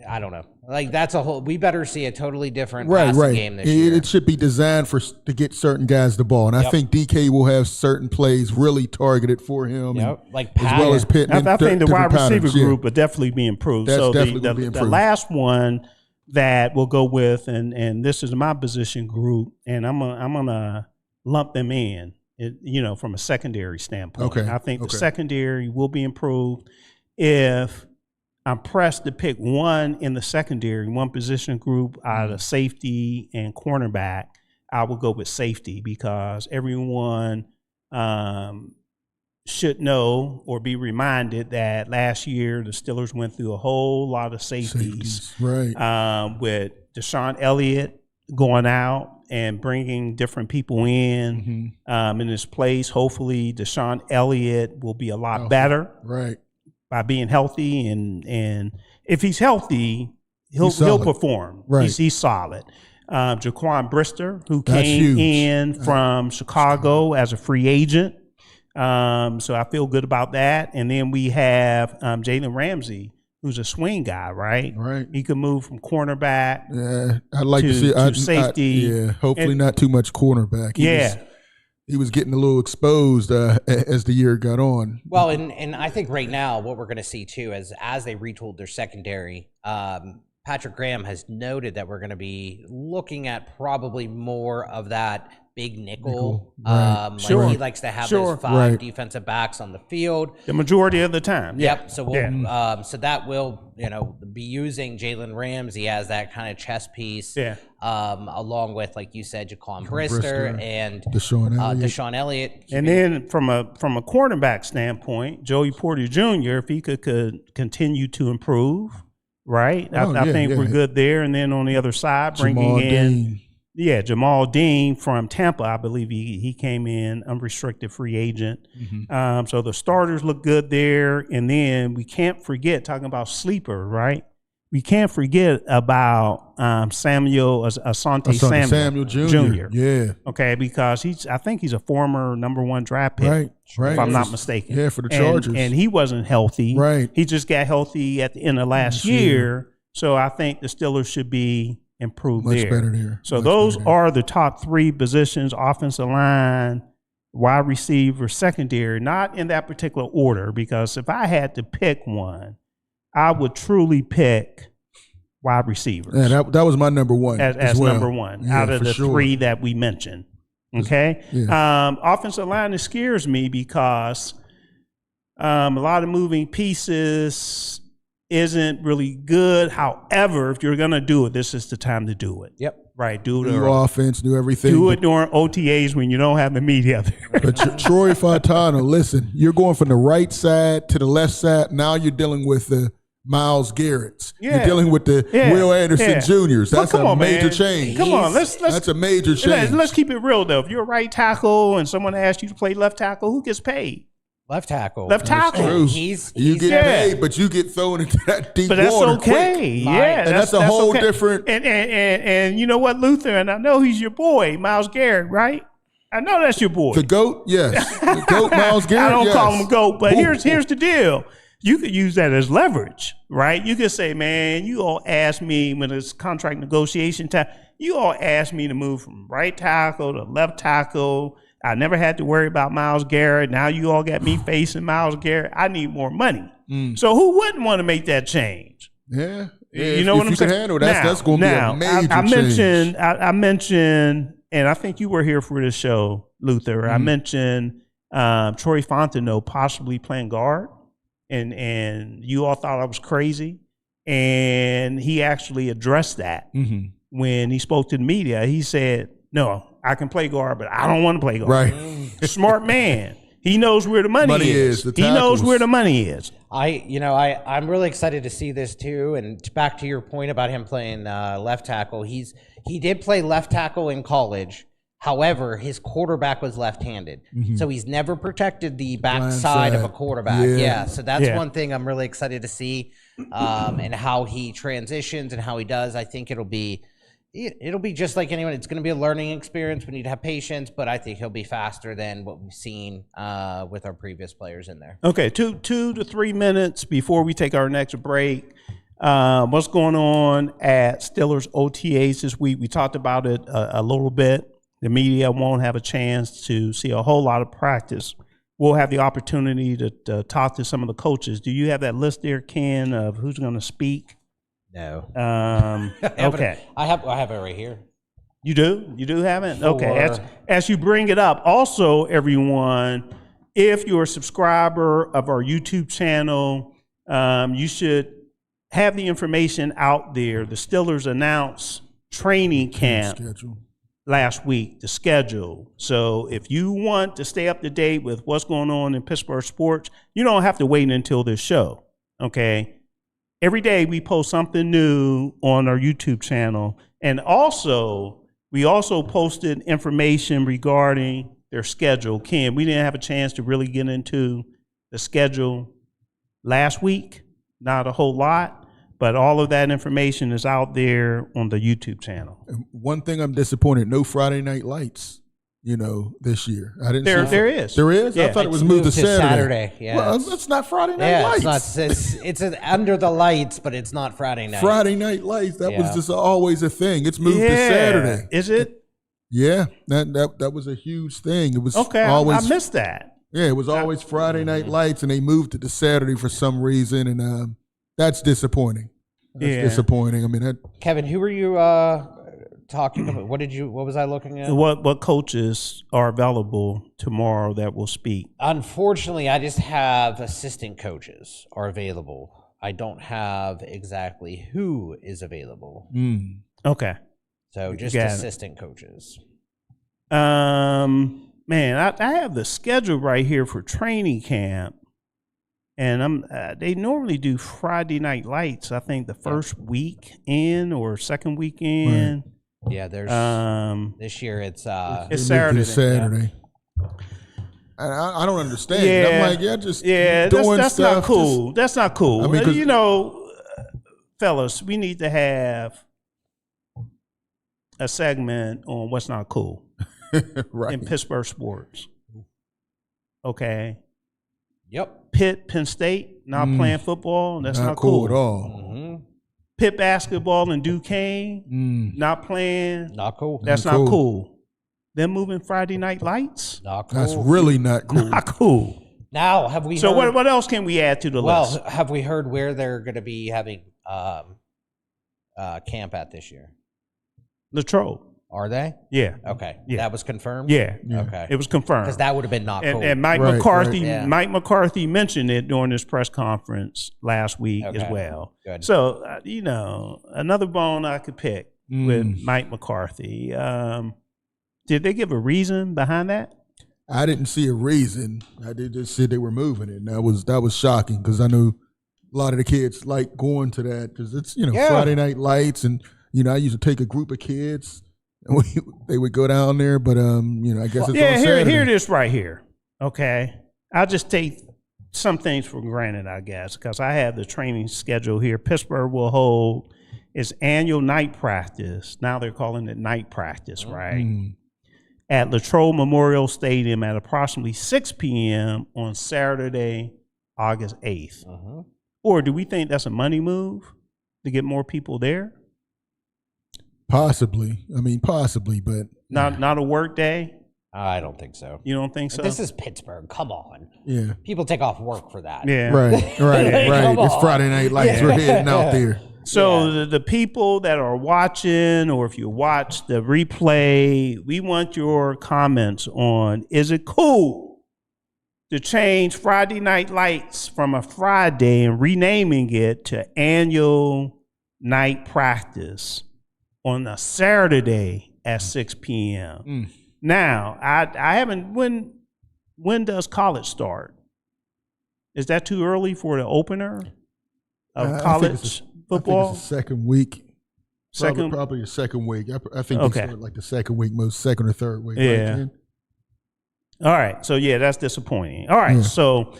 I don't know. Like, that's a whole. We better see a totally different passing game this year. It should be designed to get certain guys the ball, and I think DK will have certain plays really targeted for him. Like as well as Pittman. I think the wide receiver group will definitely be improved. That's so definitely going to be improved. The last one that we'll go with, and this is my position group, and I'm gonna lump them in. From a secondary standpoint. Okay. I think the secondary will be improved. If I'm pressed to pick one in the secondary, one position group out of safety and cornerback, I will go with safety because everyone should know or be reminded that last year the Steelers went through a whole lot of safeties. Right. With Deshaun Elliott going out and bringing different people in his place. Hopefully, Deshaun Elliott will be a lot better, by being healthy, and if he's healthy, he'll perform. Right. He's solid. Jaquan Brister, who came in from Chicago as a free agent, so I feel good about that. And then we have Jalen Ramsey, who's a swing guy, right? Right. He could move from cornerback. Yeah, I'd like to see safety. Hopefully not too much cornerback. He was getting a little exposed as the year got on. Well, and I think right now what we're going to see too is as they retooled their secondary, Patrick Graham has noted that we're going to be looking at probably more of that big nickel. He likes to have those 5 defensive backs on the field the majority of the time. Yep. So so that will be using Jalen Ramsey as that kind of chess piece. Along with, like you said, Jaquan Brister and Deshaun Elliott. And then from a cornerback standpoint, Joey Porter Jr., if he could continue to improve, right? I think we're good there. And then on the other side, bringing in Jamal Dean from Tampa. I believe he came in unrestricted free agent. So the starters look good there. And then we can't forget, talking about sleeper, right? We can't forget about Asante Samuel Jr. Yeah. Okay, because I think he's a former number 1 draft pick. Right. If I'm not mistaken. Yeah, for the Chargers. And he wasn't healthy. Right. He just got healthy at the end of last year. So I think the Steelers should be improved much there. Better there. So those are the top 3 positions: offensive line, wide receiver, secondary, not in that particular order, because if I had to pick one, I would truly pick wide receivers. Yeah, that was my number one. As number one out of the 3 that we mentioned. Okay. Offensive line, it scares me because A lot of moving pieces isn't really good. However, if you're going to do it, this is the time to do it. Yep. Right. Do it. Do offense, do everything. Do it during OTAs when you don't have the media there. But Troy Fontana, listen, you're going from the right side to the left side. Now you're dealing with the Myles Garrett's. Yeah. You're dealing with the Will Anderson Jr.'s. That's a major change. Come on, that's a major change. Let's keep it real though. If you're a right tackle and someone asks you to play left tackle, who gets paid? Left tackle. Left tackle. You get paid, but you get thrown into that deep water. But that's okay. Quick. Yeah, and that's a whole okay. different. And you know what, Luther? And I know he's your boy, Myles Garrett, right? I know that's your boy. The GOAT, yes. The GOAT, Myles Garrett. I don't call him a GOAT, but here's the deal. You could use that as leverage, right? You could say, man, you all asked me when it's contract negotiation time, you all asked me to move from right tackle to left tackle. I never had to worry about Myles Garrett. Now you all got me facing Myles Garrett. I need more money. So who wouldn't want to make that change? Yeah. You know what I'm saying? Handle that's going to be a major change. I mentioned, and I think you were here for this show, Luther. I mentioned Troy Fontenot possibly playing guard, and you all thought I was crazy. And he actually addressed that when he spoke to the media. He said, no, I can play guard, but I don't want to play guard. Right. Smart man. He knows where the money is. He knows where the money is. I'm really excited to see this too. And back to your point about him playing left tackle, he did play left tackle in college. However, his quarterback was left-handed, so he's never protected the back side of a quarterback. Yeah, so that's one thing I'm really excited to see, and how he transitions and how he does. I think it'll be just like anyone. It's going to be a learning experience. We need to have patience, but I think he'll be faster than what we've seen with our previous players in there. Okay, 2 to 3 minutes before we take our next break. What's going on at Steelers OTAs this week? We talked about it a little bit. The media won't have a chance to see a whole lot of practice. We'll have the opportunity to talk to some of the coaches. Do you have that list there, Ken, of who's going to speak? No. Okay. I have it right here. You do? You do have it? Okay. As you bring it up, also, everyone, if you're a subscriber of our YouTube channel, you should have the information out there. The Steelers announced training camp last week, the schedule. So if you want to stay up to date with what's going on in Pittsburgh sports, you don't have to wait until this show, okay? Every day we post something new on our YouTube channel. And also, we also posted information regarding their schedule. Ken, we didn't have a chance to really get into the schedule last week, not a whole lot. But all of that information is out there on the YouTube channel. And one thing I'm disappointed, no Friday Night Lights, this year. I didn't see There is. There is? Yeah. I thought it was moved to Saturday. Yeah. Well, that's not Friday Night Lights. It's under the lights, but it's not Friday night. Friday Night Lights, that was just always a thing. It's moved to Saturday. Is it? Yeah, that was a huge thing. It was I missed that. Yeah, it was always Friday Night Lights, and they moved it to Saturday for some reason, and that's disappointing. Disappointing. I mean, Kevin, who were you talking about? What was I looking at? What coaches are available tomorrow that will speak? Unfortunately, I just have assistant coaches are available. I don't have exactly who is available. Okay. So just assistant coaches. Man, I have the schedule right here for training camp. And they normally do Friday Night Lights, I think the first weekend or second weekend. Right. Yeah, there's this year it's Saturday. Saturday. Yeah. I don't understand. Yeah. I'm like, doing that's stuff. Not cool. That's not cool. I mean, fellas, we need to have a segment on what's not cool right. in Pittsburgh sports. Okay. Yep. Pitt, Penn State, not playing football. That's not cool at all. Mm-hmm. Pitt basketball and Duquesne, not playing. Not cool. That's not cool. Them moving Friday Night Lights. Not cool. That's really not cool. Not cool. Now, have we? So what else can we add to the list? Well, have we heard where they're going to be having camp at this year? Latrobe. Are they? Yeah. Okay. Yeah. That was confirmed? Yeah. Okay. It was confirmed. Because that would have been not cool. And Mike McCarthy mentioned it during his press conference last week as well. Good. So, another bone I could pick with Mike McCarthy. Did they give a reason behind that? I didn't see a reason. I did just see they were moving it. And that was shocking because I knew a lot of the kids like going to that because it's, Friday night lights. And, I used to take a group of kids and they would go down there. But, I guess it's on Saturday. Here it is right here. Okay. I'll just take some things for granted, I guess, because I have the training schedule here. Pittsburgh will hold its annual night practice. Now they're calling it night practice, right? At Latrobe Memorial Stadium at approximately 6 p.m. on Saturday, August 8th. Or do we think that's a money move to get more people there? Possibly. Possibly, but not a work day? I don't think so. You don't think so? This is Pittsburgh. Come on. Yeah. People take off work for that. Yeah. Right. It's Friday night lights. We're heading out there. So the people that are watching, or if you watch the replay, we want your comments on, is it cool to change Friday Night Lights from a Friday and renaming it to annual night practice on a Saturday at 6 p.m.? Now, I haven't, when does college start? Is that too early for the opener of college football? I think it's the second week. Probably the second week. I think they start like the second week, most second or third week. Yeah. Right? All right. So, that's disappointing. All right. So,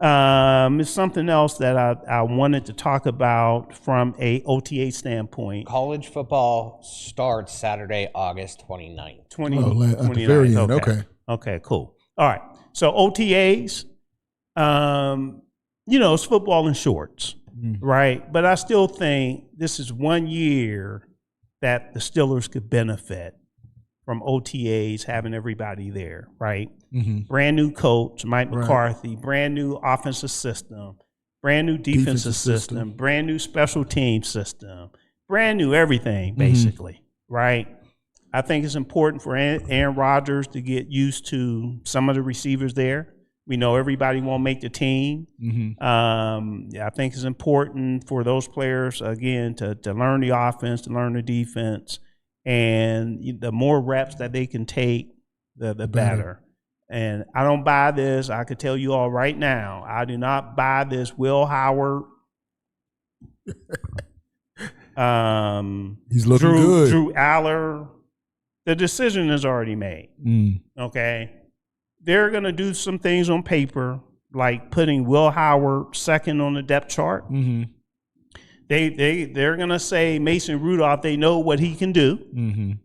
it's something else that I wanted to talk about from a OTA standpoint. College football starts Saturday, August 29th. At the very end. Okay. Okay, cool. All right. So, OTAs, it's football in shorts. Right. But I still think this is 1 year that the Steelers could benefit from OTAs, having everybody there. Right. Brand new coach, Mike McCarthy, brand new offensive system, brand new defensive system, brand new special team system, brand new everything, basically. Right. I think it's important for Aaron Rodgers to get used to some of the receivers there. We know everybody won't make the team. I think it's important for those players, again, to learn the offense, to learn the defense. And the more reps that they can take, the better. And I don't buy this. I could tell you all right now, I do not buy this Will Howard. He's looking good. Drew Aller. The decision is already made. Okay. They're going to do some things on paper, like putting Will Howard second on the depth chart. They're going to say Mason Rudolph, they know what he can do.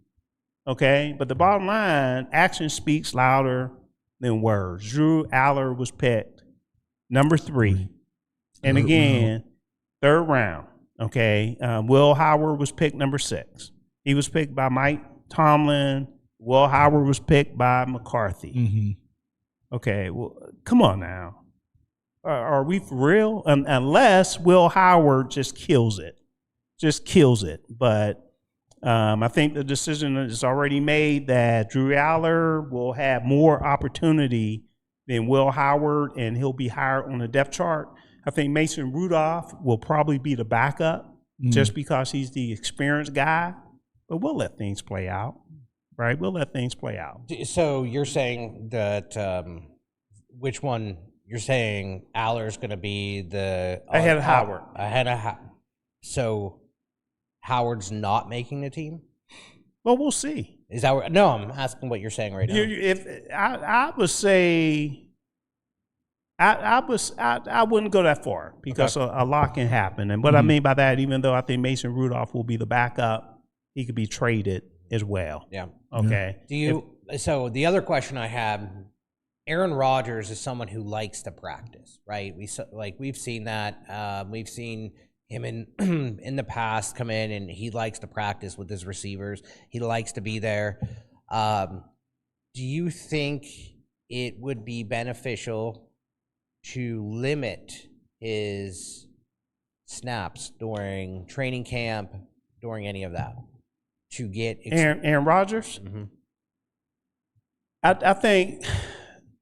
Okay. But the bottom line, action speaks louder than words. Drew Aller was picked number 3. And again, third round. Okay. Will Howard was picked number 6. He was picked by Mike Tomlin. Will Howard was picked by McCarthy. Okay, well, come on now. Are we for real? Unless Will Howard just kills it. But I think the decision is already made that Drew Aller will have more opportunity than Will Howard, and he'll be higher on the depth chart. I think Mason Rudolph will probably be the backup just because he's the experienced guy. But we'll let things play out. Right, we'll let things play out. So you're saying that which one? You're saying Aller's going to be the ahead of Howard. So Howard's not making the team? Well, we'll see. Is that no? I'm asking what you're saying right now. If I would say, I wouldn't go that far because a lot can happen. And what I mean by that, even though I think Mason Rudolph will be the backup, he could be traded as well. Yeah. Okay. So the other question I have, Aaron Rodgers is someone who likes to practice, right? We've seen that. We've seen him in the past come in, and he likes to practice with his receivers. He likes to be there. Do you think it would be beneficial to limit his snaps during training camp, during any of that? to get Aaron Rodgers. Mm-hmm. I think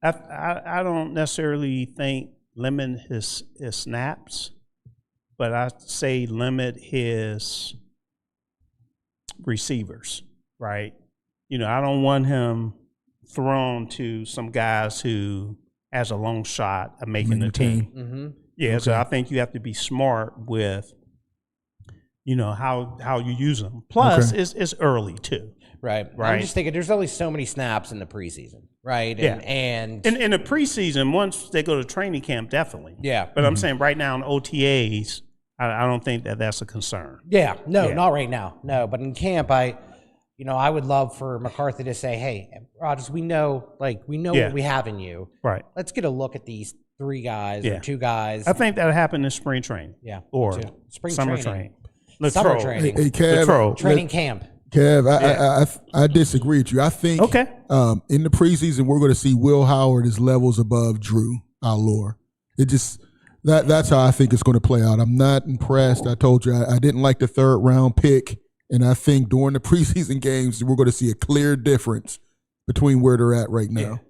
I don't necessarily think limit his snaps, but I say limit his receivers. Right? I don't want him thrown to some guys who has a long shot of making the team. Mm-hmm. Yeah, okay. So I think you have to be smart with, how you use them. Plus, it's early too. Right. I'm just thinking there's only so many snaps in the preseason, right? And in the preseason, once they go to training camp, definitely. Yeah. But I'm saying right now in OTAs, I don't think that's a concern. Yeah. No, not right now. No, but in camp, I would love for McCarthy to say, "Hey, Rodgers, we know what we have in you. Right. Let's get a look at these 3 guys or 2 guys." I think that'll happen in spring training. Yeah. Or summer training. Summer training. Hey, Kev, training camp. Kev, I disagree with you. I think in the preseason we're going to see Will Howard is levels above Drew Allure. It just that's how I think it's going to play out. I'm not impressed. I told you I didn't like the 3rd round pick. And I think during the preseason games, we're going to see a clear difference between where they're at right now.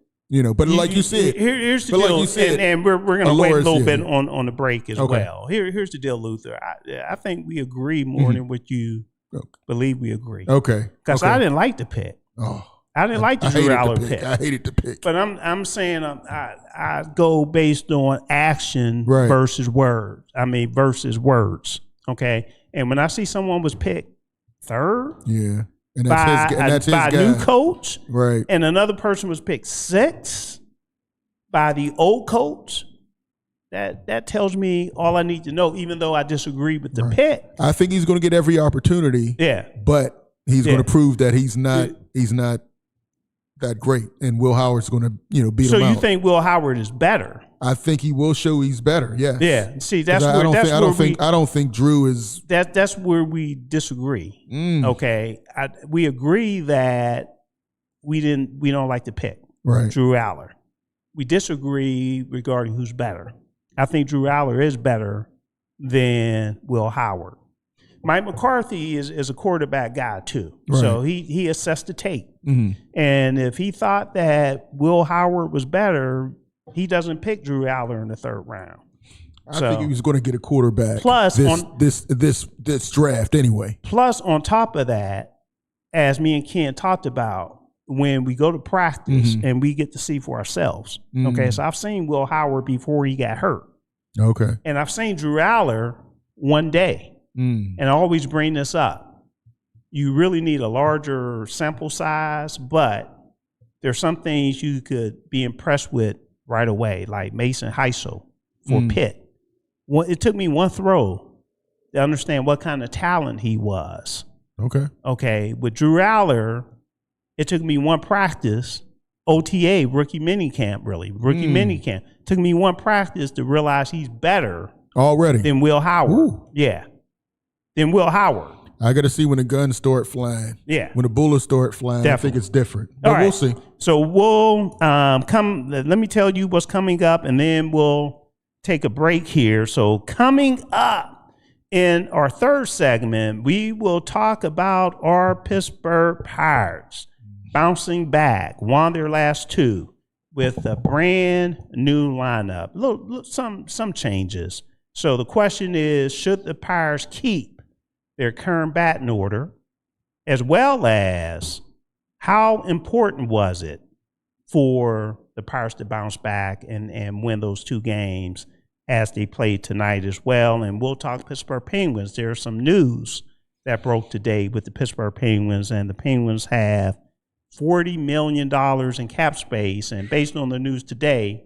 But like you said, here's the deal, and we're going to wait a little bit on the break as well. Here's the deal, Luther. I think we agree more than what you believe we agree. Okay. Because I didn't like the pick. Oh, I didn't like the Drew Aller pick. I hated the pick. But I'm saying I go based on action versus words. Versus words. Okay. And when I see someone was picked 3rd, and that's his by a new coach, right? And another person was picked 6th by the old coach. That tells me all I need to know, even though I disagree with the pick. I think he's going to get every opportunity. Yeah, but he's going to prove that he's not that great, and Will Howard's going to beat him out. So you think Will Howard is better? I think he will show he's better. Yes. Yeah. See, I don't think Drew is. That's where we disagree. Okay. We agree that we don't like the pick. Right. Drew Aller. We disagree regarding who's better. I think Drew Aller is better than Will Howard. Mike McCarthy is a quarterback guy too. Right. So he assessed the tape. Mm-hmm. And if he thought that Will Howard was better, he doesn't pick Drew Aller in the 3rd round. I think he was going to get a quarterback. Plus, this draft anyway. Plus, on top of that, as me and Ken talked about, when we go to practice and we get to see for ourselves. Okay, so I've seen Will Howard before he got hurt. Okay, and I've seen Drew Aller one day. And I always bring this up. You really need a larger sample size, but there's some things you could be impressed with right away, like Mason Heisel for Pitt. It took me one throw to understand what kind of talent he was. Okay. With Drew Aller, it took me one practice, OTA, rookie minicamp, minicamp. Took me one practice to realize he's better already than Will Howard. Ooh. Yeah. Than Will Howard. I got to see when the guns start flying. Yeah. When the bullets start flying, definitely. I think it's different. But we'll see. So we'll let me tell you what's coming up, and then we'll take a break here. So coming up in our 3rd segment, we will talk about our Pittsburgh Pirates bouncing back, won their last 2 with a brand new lineup. Some changes. So the question is, should the Pirates keep their current batting order, as well as how important was it for the Pirates to bounce back and win those 2 games as they played tonight as well. And we'll talk Pittsburgh Penguins. There's some news that broke today with the Pittsburgh Penguins, and the Penguins have $40 million in cap space. And based on the news today,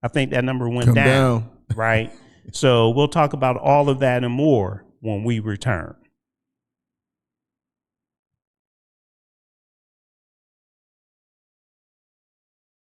I think that number went down. Right? So we'll talk about all of that and more when we return.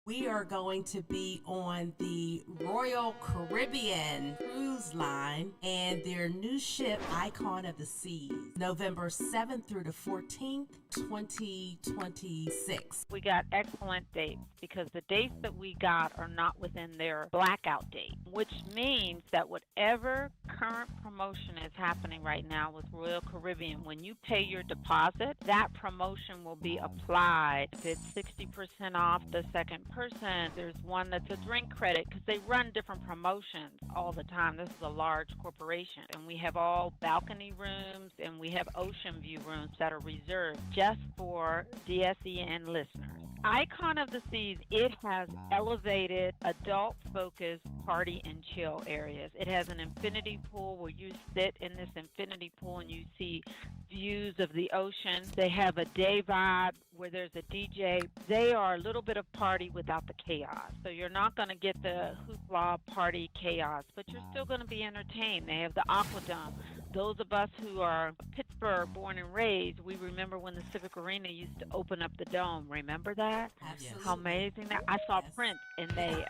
We are going to be on the Royal Caribbean cruise line and their new ship, Icon of the Seas, November 7th through the 14th, 2026. We got excellent dates because the dates that we got are not within their blackout date, which means that whatever current promotion is happening right now with Royal Caribbean. When you pay your deposit, that promotion will be applied. If it's 60% off the second person, there's one that's a drink credit because they run different promotions all the time. This is a large corporation, and we have all balcony rooms and we have ocean view rooms that are reserved just for DSEN listeners. Icon of the Seas, it has elevated adult-focused party and chill areas. It has an infinity pool where you sit in this infinity pool and you see views of the ocean. They have a day vibe where there's a DJ. They are a little bit of party without the chaos. So you're not going to get the hoopla party chaos, but you're still going to be entertained. They have the Aquadome. Those of us who are Pittsburgh born and raised, we remember when the Civic Arena used to open up the dome. Remember that? Absolutely. How amazing that! I saw Prince and they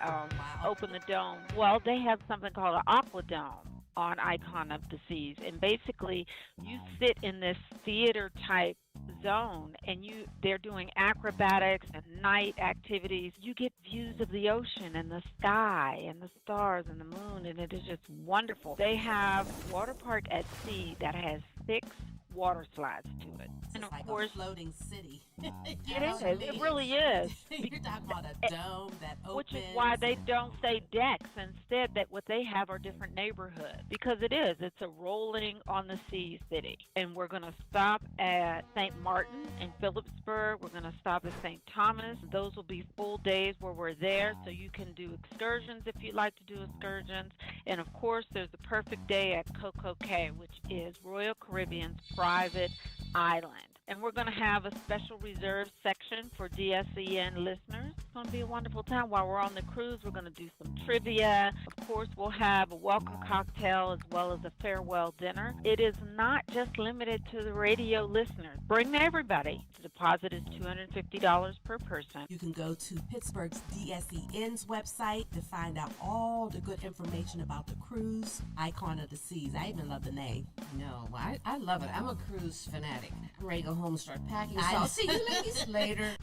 opened the dome. Well, they have something called an Aquadome on Icon of the Seas, and basically you sit in this theater type zone and they're doing acrobatics and night activities. You get views of the ocean and the sky and the stars and the moon, and it is just wonderful. They have water park at sea that has 6 water slides to it. And of like course, a floating city. it is. It really is. You're talking about a dome that opens. Which is why they don't say decks. Instead, that what they have are different neighborhoods. Because it is. It's a rolling on the sea city. And we're going to stop at St. Martin in Phillipsburg. We're going to stop at St. Thomas. Those will be full days where we're there. So you can do excursions if you'd like to do excursions. And of course, there's the perfect day at Coco Cay, which is Royal Caribbean's private island. And we're going to have a special reserve section for DSEN listeners. It's going to be a wonderful time. While we're on the cruise, we're going to do some trivia. Of course, we'll have a welcome cocktail as well as a farewell dinner. It is not just limited to the radio listeners. Bring everybody. The deposit is $250 per person. You can go to Pittsburgh's DSEN's website to find out all the good information about the cruise, Icon of the Seas. I even love the name. No, I love it. I'm a cruise fanatic. I'm ready to go home and start packing. So I'll see you ladies later.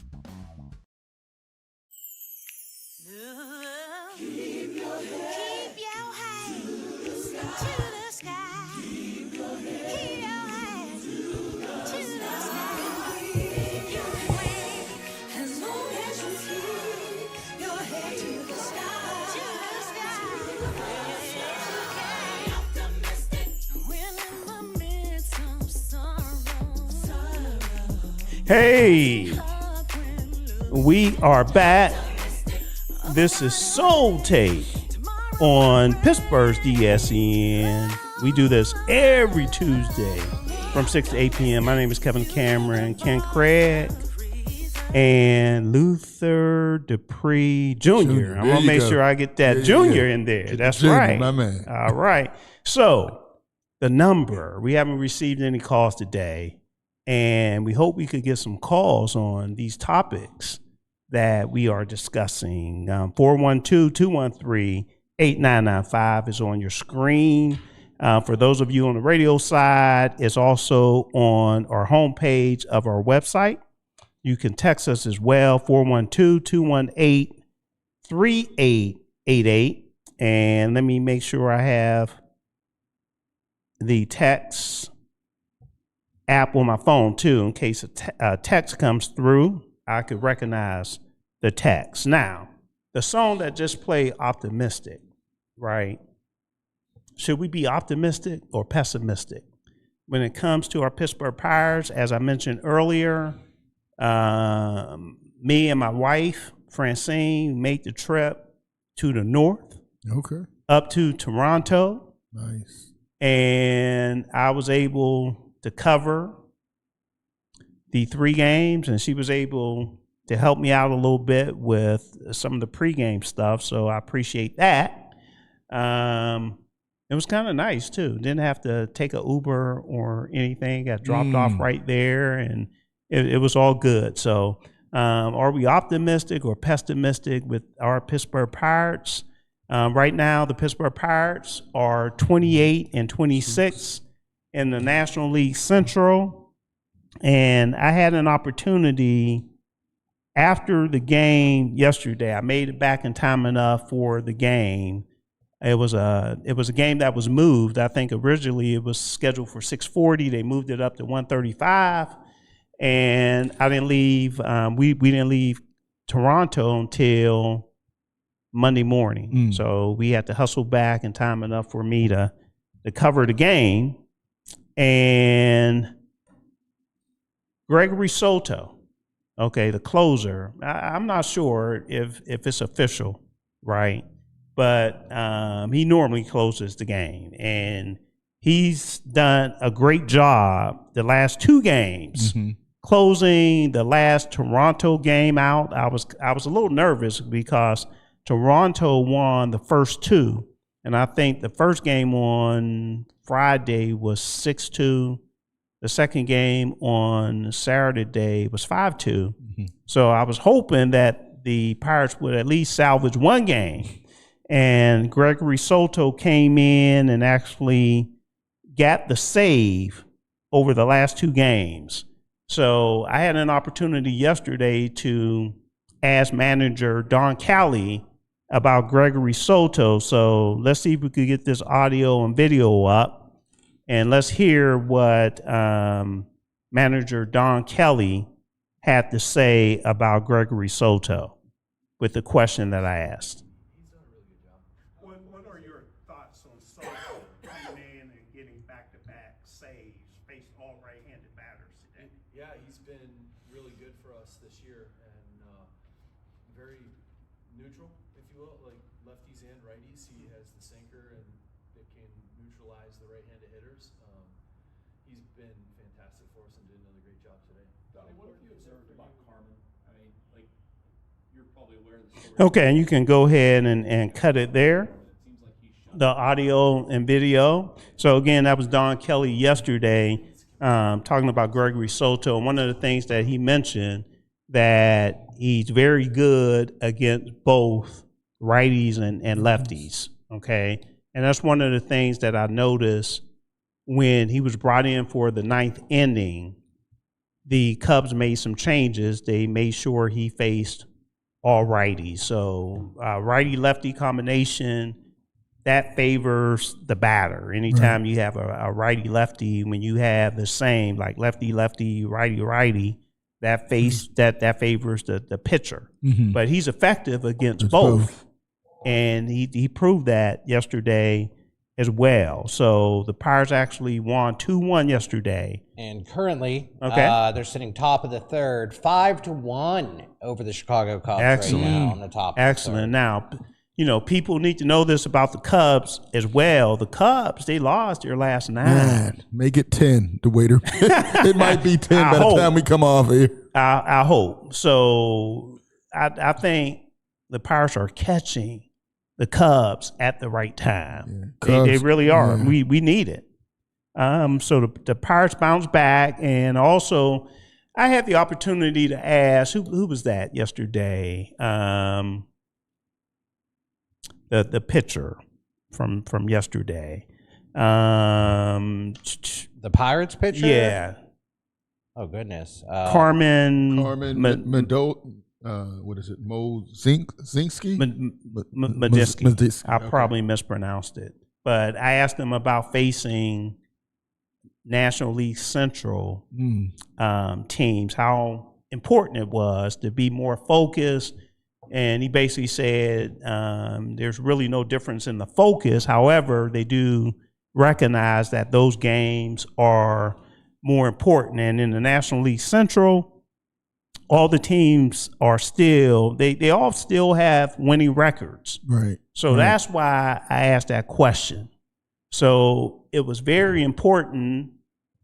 Keep your head to the sky. Keep your head to the sky. Your way, as long as you keep your head to the sky. To the sky. Optimistic when in the midst of sorrow. Hey, we are back. This is Soul Tape on Pittsburgh's DSEN. We do this every Tuesday from 6 to 8 p.m. My name is Kevin Cameron, Ken Craig, and Luther Dupree Jr. I'm going to make sure I get that Junior in there. That's right. My man. All right. So the number, we haven't received any calls today, and we hope we could get some calls on these topics that we are discussing. 412-213-8995 is on your screen. For those of you on the radio side, it's also on our homepage of our website. You can text us as well, 412-218-3888. And let me make sure I have the text app on my phone too, in case a text comes through. I could recognize the text. Now, the song that just played, Optimistic, right? Should we be optimistic or pessimistic? When it comes to our Pittsburgh Pirates, as I mentioned earlier, me and my wife, Francine, made the trip to the north. Okay. Up to Toronto. Nice. And I was able to cover the 3 games, and she was able to help me out a little bit with some of the pregame stuff. So I appreciate that. It was kind of nice too. Didn't have to take a Uber or anything. Got dropped off right there, and it was all good. So are we optimistic or pessimistic with our Pittsburgh Pirates? Right now, the Pittsburgh Pirates are 28-26 in the National League Central. And I had an opportunity after the game yesterday. I made it back in time enough for the game. It was a game that was moved. I think originally it was scheduled for 6:40. They moved it up to 1:35, and I didn't leave. We didn't leave Toronto until Monday morning. So we had to hustle back in time enough for me to cover the game. And Gregory Soto, okay, the closer. I'm not sure if it's official, right? But he normally closes the game, and he's done a great job the last two games, closing the last Toronto game out. I was a little nervous because Toronto won the first two, and I think the first game on Friday was 6-2. The second game on Saturday was 5-2. So I was hoping that the Pirates would at least salvage one game. And Gregory Soto came in and actually got the save over the last two games. So I had an opportunity yesterday to ask manager Don Kelly about Gregory Soto. So let's see if we could get this audio and video up. And let's hear what manager Don Kelly had to say about Gregory Soto with the question that I asked. What are your thoughts on Soto coming in and getting back-to-back saves, faced all right-handed batters today? Yeah, he's been really good for us this year and very neutral, if you will, like lefties and righties. He has the sinker and it can neutralize the right-handed hitters. He's been fantastic for us and did another great job today. Donnie, what have you observed about Carmen? I mean, like, you're probably aware of the story. Okay, and you can go ahead and cut it there, the audio and video. So again, that was Don Kelly yesterday talking about Gregory Soto. And one of the things that he mentioned, that he's very good against both righties and lefties, okay? And that's one of the things that I noticed when he was brought in for the ninth inning. The Cubs made some changes. They made sure he faced all righties. So righty-lefty combination, that favors the batter. Anytime you have a righty-lefty, when you have the same, like lefty-lefty, righty-righty, that favors the pitcher. But he's effective against both. And he proved that yesterday as well. So the Pirates actually won 2-1 yesterday. And currently, they're sitting top of the third, 5-1 over the Chicago Cubs right now on the top. Excellent. Now, you know, people need to know this about the Cubs as well. The Cubs, they lost their last 9. Make it 10, the waiter. It might be 10 by the time we come off here. I hope. So I think the Pirates are catching the Cubs at the right time. They really are. We need it. So the Pirates bounce back. And also, I had the opportunity to ask, who was that yesterday? The pitcher from yesterday. The Pirates pitcher? Yeah. Oh, goodness. Carmen what is it? Mozinski? Madisky. I probably mispronounced it. But I asked him about facing National League Central teams, how important it was to be more focused. And he basically said there's really no difference in the focus. However, they do recognize that those games are more important. And in the National League Central, all the teams are still, they all still have winning records. Right. So that's why I asked that question. So it was very important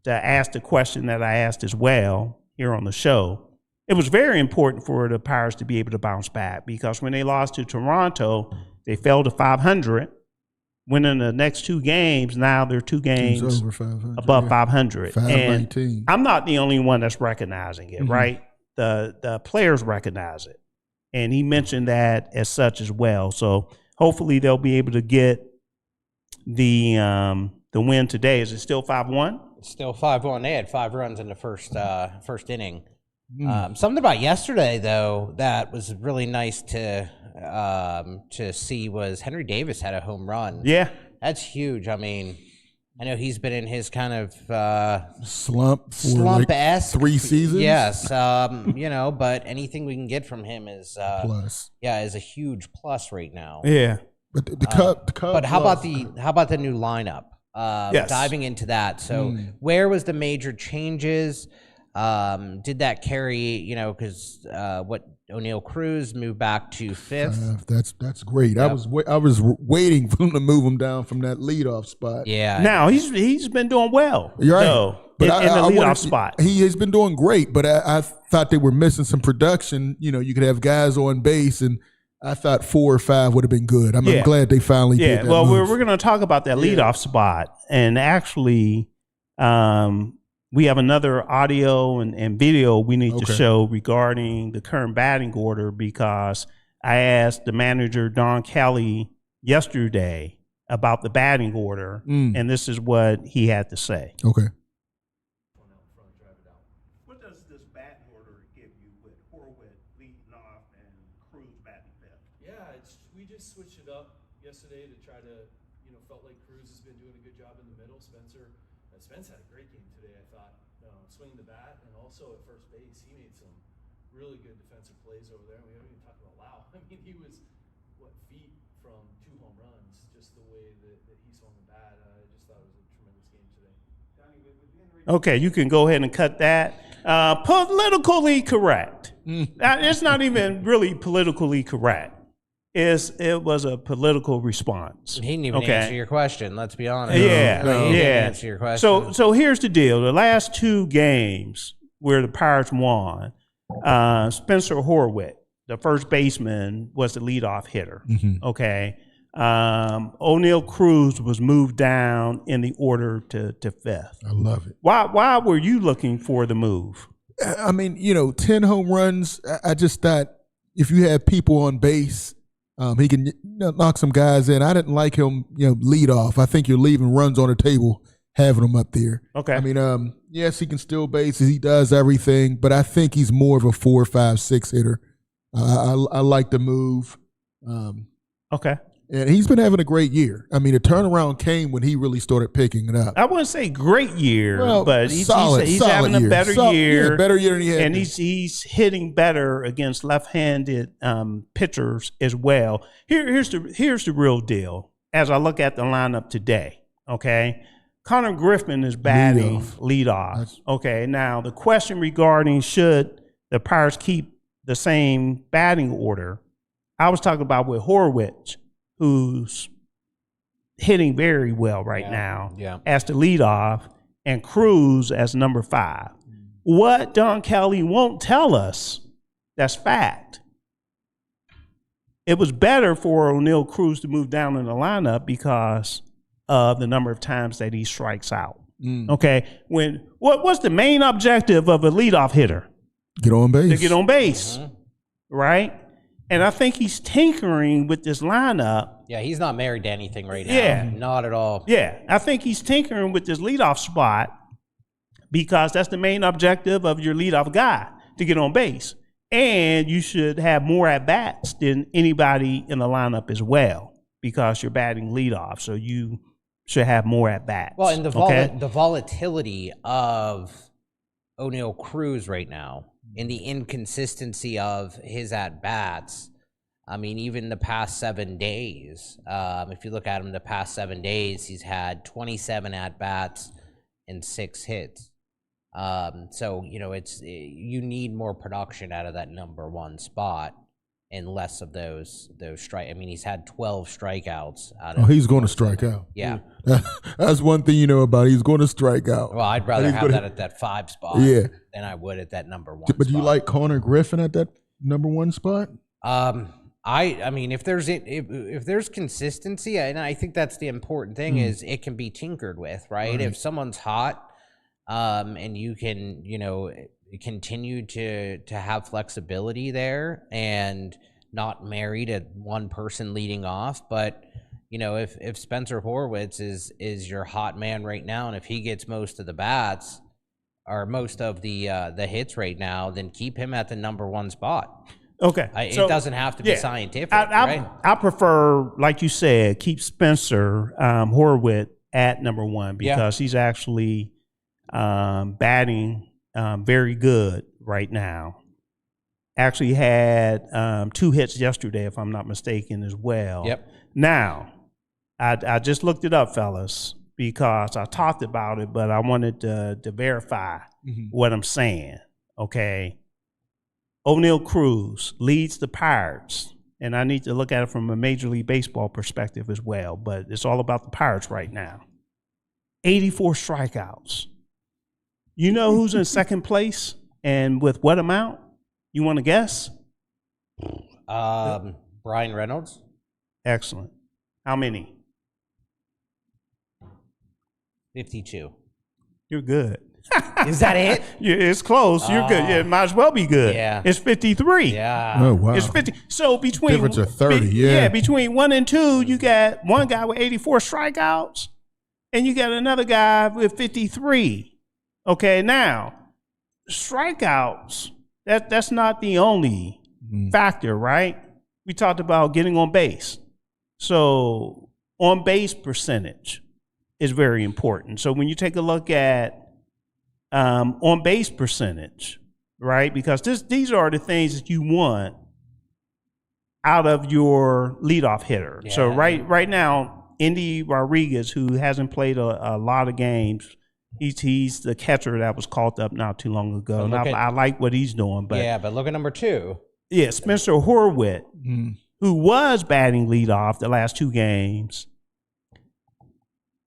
to ask the question that I asked as well here on the show. It was very important for the Pirates to be able to bounce back, because when they lost to Toronto, they fell to 500. Winning the next two games, now they're 2 games over 500, above 500. 519. And I'm not the only one that's recognizing it, right? The players recognize it. And he mentioned that as such as well. So hopefully they'll be able to get the win today. Is it still 5-1? It's still 5-1. They had 5 runs in the first inning. Something about yesterday, though, that was really nice to see was Henry Davis had a home run. Yeah. That's huge. I mean, I know he's been in his kind of slump-esque 3 seasons. Yes, but anything we can get from him is plus. Yeah, is a huge plus right now. Yeah, but the Cubs. But how about the new lineup? Yes. Diving into that. So where was the major changes? Did that carry? Because what O'Neal Cruz moved back to 5th. That's great. Yep. I was waiting for him to move him down from that leadoff spot. Yeah. Now he's been doing well. You're right. So, in the leadoff spot, he has been doing great. But I thought they were missing some production. You could have guys on base, and I thought 4 or 5 would have been good. I'm glad they finally did that. Well, move. we're going to talk about that leadoff spot, and actually, we have another audio and video we need to show regarding the current batting order, because I asked the manager, Don Kelly, yesterday about the batting order, and this is what he had to say. Okay. What does this batting order give you with Horwitz leading off and Cruz batting fifth? Yeah, we just switched it up yesterday to try to, felt like Cruz has been doing a good job in the middle. Spence had a great game today, I thought. Swinging the bat, and also at first base, he made some really good defensive plays over there. We haven't even talked about Lau. I mean, he was feet from 2 home runs, just the way that he swung the bat. I just thought it was a tremendous game today. Okay, you can go ahead and cut that. Politically correct. It's not even really politically correct. It was a political response. He didn't even answer your question. Let's be honest. He didn't answer your question. So here's the deal: the last 2 games where the Pirates won, Spencer Horwitz, the first baseman, was the leadoff hitter. Okay, O'Neal Cruz was moved down in the order to 5th. I love it. Why were you looking for the move? I mean, 10 home runs. I just thought if you had people on base, he can knock some guys in. I didn't like him, lead off. I think you're leaving runs on the table, having him up there. Okay. I mean, yes, he can steal bases. He does everything, but I think he's more of a 4, 5, 6 hitter. I like the move. Okay. And he's been having a great year. I mean, the turnaround came when he really started picking it up. I wouldn't say great year, but he's solid having a better year. Yeah, better year than he had. And he's hitting better against left-handed pitchers as well. Here's the real deal. As I look at the lineup today, okay, Connor Griffin is batting leadoff. Okay, now the question regarding should the Pirates keep the same batting order, I was talking about with Horwitz, who's hitting very well right now as the leadoff, and Cruz as number 5. What Don Kelly won't tell us, that's fact. It was better for O'Neal Cruz to move down in the lineup because of the number of times that he strikes out. Okay, what's the main objective of a leadoff hitter? Get on base. To get on base, right? And I think he's tinkering with this lineup. Yeah, he's not married to anything right now. Yeah. Not at all. Yeah, I think he's tinkering with this leadoff spot because that's the main objective of your leadoff guy, to get on base. And you should have more at-bats than anybody in the lineup as well because you're batting leadoff, so you should have more at-bats. Well, and the volatility of O'Neal Cruz right now, and the inconsistency of his at-bats, I mean, even the past 7 days, if you look at him the past 7 days, he's had 27 at-bats and 6 hits. So, you need more production out of that number 1 spot and less of those strike. I mean, he's had 12 strikeouts. He's going to strike out. Yeah. That's one thing you know about. He's going to strike out. Well, I'd rather have that at that 5 spot than I would at that number 1 But do you spot. like Connor Griffin at that number 1 spot? I mean, if there's consistency, and I think that's the important thing, is it can be tinkered with, right? If someone's hot, and you can, continue to have flexibility there and not married at one person leading off, but if Spencer Horwitz is your hot man right now, and if he gets most of the bats, most of the hits right now, then keep him at the number 1 spot. Okay. It doesn't have to be scientific, right? I prefer, like you said, keep Spencer Horwitz at number 1 because he's actually batting very good right now. Actually had 2 hits yesterday, if I'm not mistaken, as well. Yep. Now, I just looked it up, fellas, because I talked about it, but I wanted to verify what I'm saying. Okay. O'Neal Cruz leads the Pirates, and I need to look at it from a Major League Baseball perspective as well, but it's all about the Pirates right now. 84 strikeouts. You know who's in second place and with what amount? You want to guess? Brian Reynolds. Excellent. How many? 52. You're good. Is that it? Yeah, it's close. You're good. Yeah, it might as well be good. Yeah. It's 53. Yeah. Oh, wow. It's 50. So between difference of 30, yeah. between 1 and 2, you got one guy with 84 strikeouts, and you got another guy with 53. Okay, now strikeouts. That's not the only factor, right? We talked about getting on base. So on base percentage is very important. So when you take a look at on base percentage, right? Because these are the things that you want out of your leadoff hitter. Yeah. So right now, Indy Rodriguez, who hasn't played a lot of games, he's the catcher that was called up not too long ago. And I like what he's doing. But but look at number 2. Yeah, Spencer Horwitz, who was batting leadoff the last 2 games.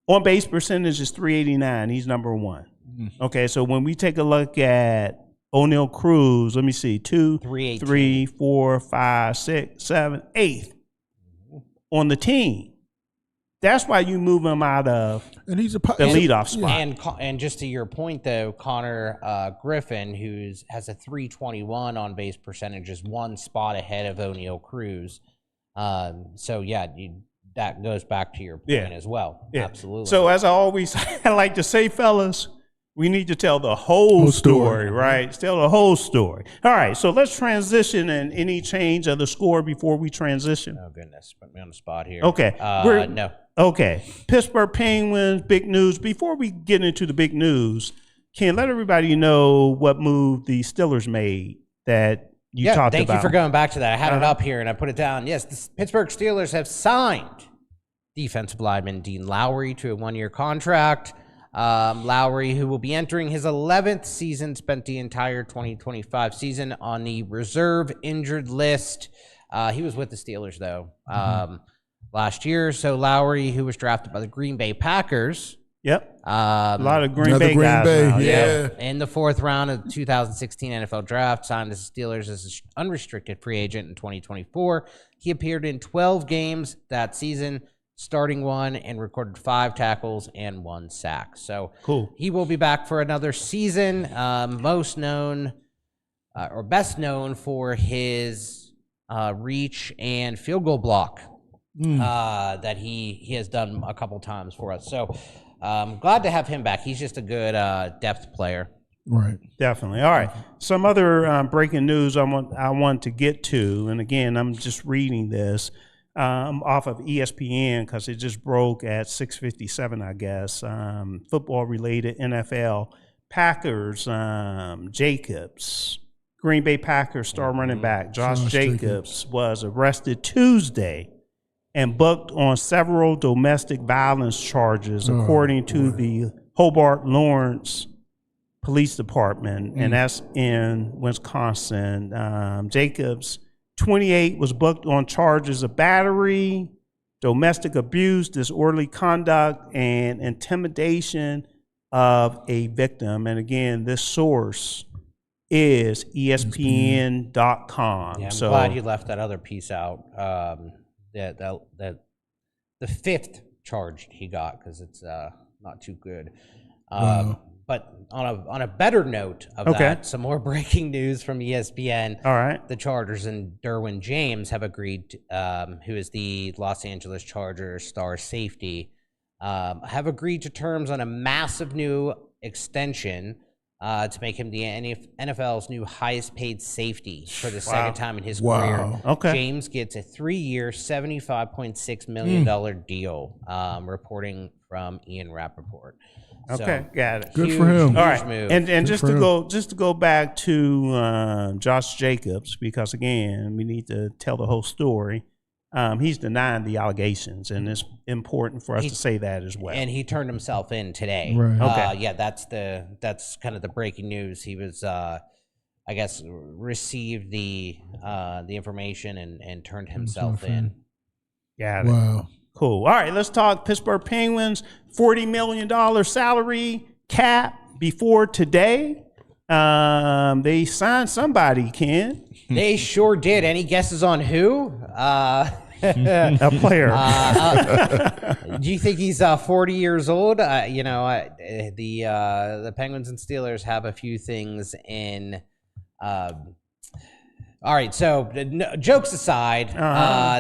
On base percentage is .389. He's number 1. Okay, so when we take a look at O'Neal Cruz, let me see, 2, 3, 4, 5, 6, 7, 8 on the team. That's why you move him out of the leadoff spot. And just to your point, though, Connor Griffin, who has a .321 on base percentage, is 1 spot ahead of O'Neal Cruz. So yeah, that goes back to your point as well. Yeah. Absolutely. So as I always like to say, fellas, we need to tell the whole story, right? Tell the whole story. All right, so let's transition and any change of the score before we transition. Oh, goodness. Put me on the spot here. Okay. No. Okay. Pittsburgh Penguins, big news. Before we get into the big news, Ken, let everybody know what move the Steelers made that you talked about. Thank you for going back to that. I had it up here and I put it down. Yes, the Pittsburgh Steelers have signed defensive lineman Dean Lowry to a 1-year contract. Lowry, who will be entering his 11th season, spent the entire 2025 season on the reserve injured list. He was with the Steelers, though, last year. So Lowry, who was drafted by the Green Bay Packers. Yep. A lot of Green Bay guys now. Yeah. In the 4th round of the 2016 NFL Draft, signed to the Steelers as an unrestricted free agent in 2024. He appeared in 12 games that season, starting 1, and recorded 5 tackles and 1 sack. So cool. He will be back for another season. Most known or best known for his reach and field goal block that he has done a couple times for us. So glad to have him back. He's just a good depth player. Right. Definitely. All right. Some other breaking news I want to get to, and again, I'm just reading this. Off of ESPN because it just broke at 6:57, I guess. Football related NFL. Packers, Jacobs, Green Bay Packers star running back Josh Jacobs was arrested Tuesday and booked on several domestic violence charges, according to the Hobart Lawrence Police Department, and that's in Wisconsin. Jacobs, 28, was booked on charges of battery, domestic abuse, disorderly conduct, and intimidation of a victim. And again, this source is ESPN.com. Yeah, I'm glad you left that other piece out. That the 5th charge he got, because it's not too good. Wow. But on a better note of that, some more breaking news from ESPN. All right. The Chargers and Derwin James have agreed, who is the Los Angeles Chargers star safety, have agreed to terms on a massive new extension to make him the NFL's new highest paid safety for the second time in his career. Okay. James gets a 3-year, $75.6 million deal, reporting from Ian Rappaport. Okay, got it. Good for him. All right, move. and just to go back to Josh Jacobs, because again, we need to tell the whole story. He's denying the allegations, and it's important for us to say that as well. And he turned himself in today. Right. Okay. Yeah, that's kind of the breaking news. He was, I guess, received the information and turned himself in. Got it. Wow. Cool. All right, let's talk Pittsburgh Penguins. $40 million salary cap before today. They signed somebody, Ken. They sure did. Any guesses on who? A player. Do you think he's 40 years old? The Penguins and Steelers have a few things in. All right, so jokes aside,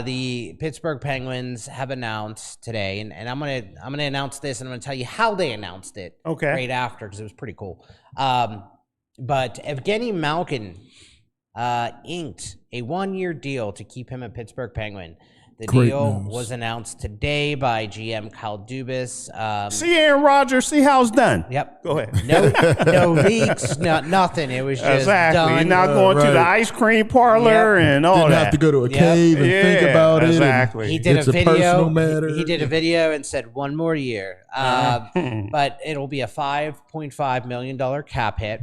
the Pittsburgh Penguins have announced today, and I'm gonna announce this, and I'm gonna tell you how they announced it. Okay. Right after, because it was pretty cool. But Evgeny Malkin inked a 1-year deal to keep him a Pittsburgh Penguin. The Great deal news. was announced today by GM Kyle Dubas. See Aaron Rodgers, see how it's done. Yep. Go ahead. No leaks, nothing. It was just exactly. done. You're not going to the ice cream parlor and all Didn't that. have to go to a cave and think about exactly. it. He did It's a a personal video. matter. He did a video and said 1 more year. But it'll be a $5.5 million cap hit,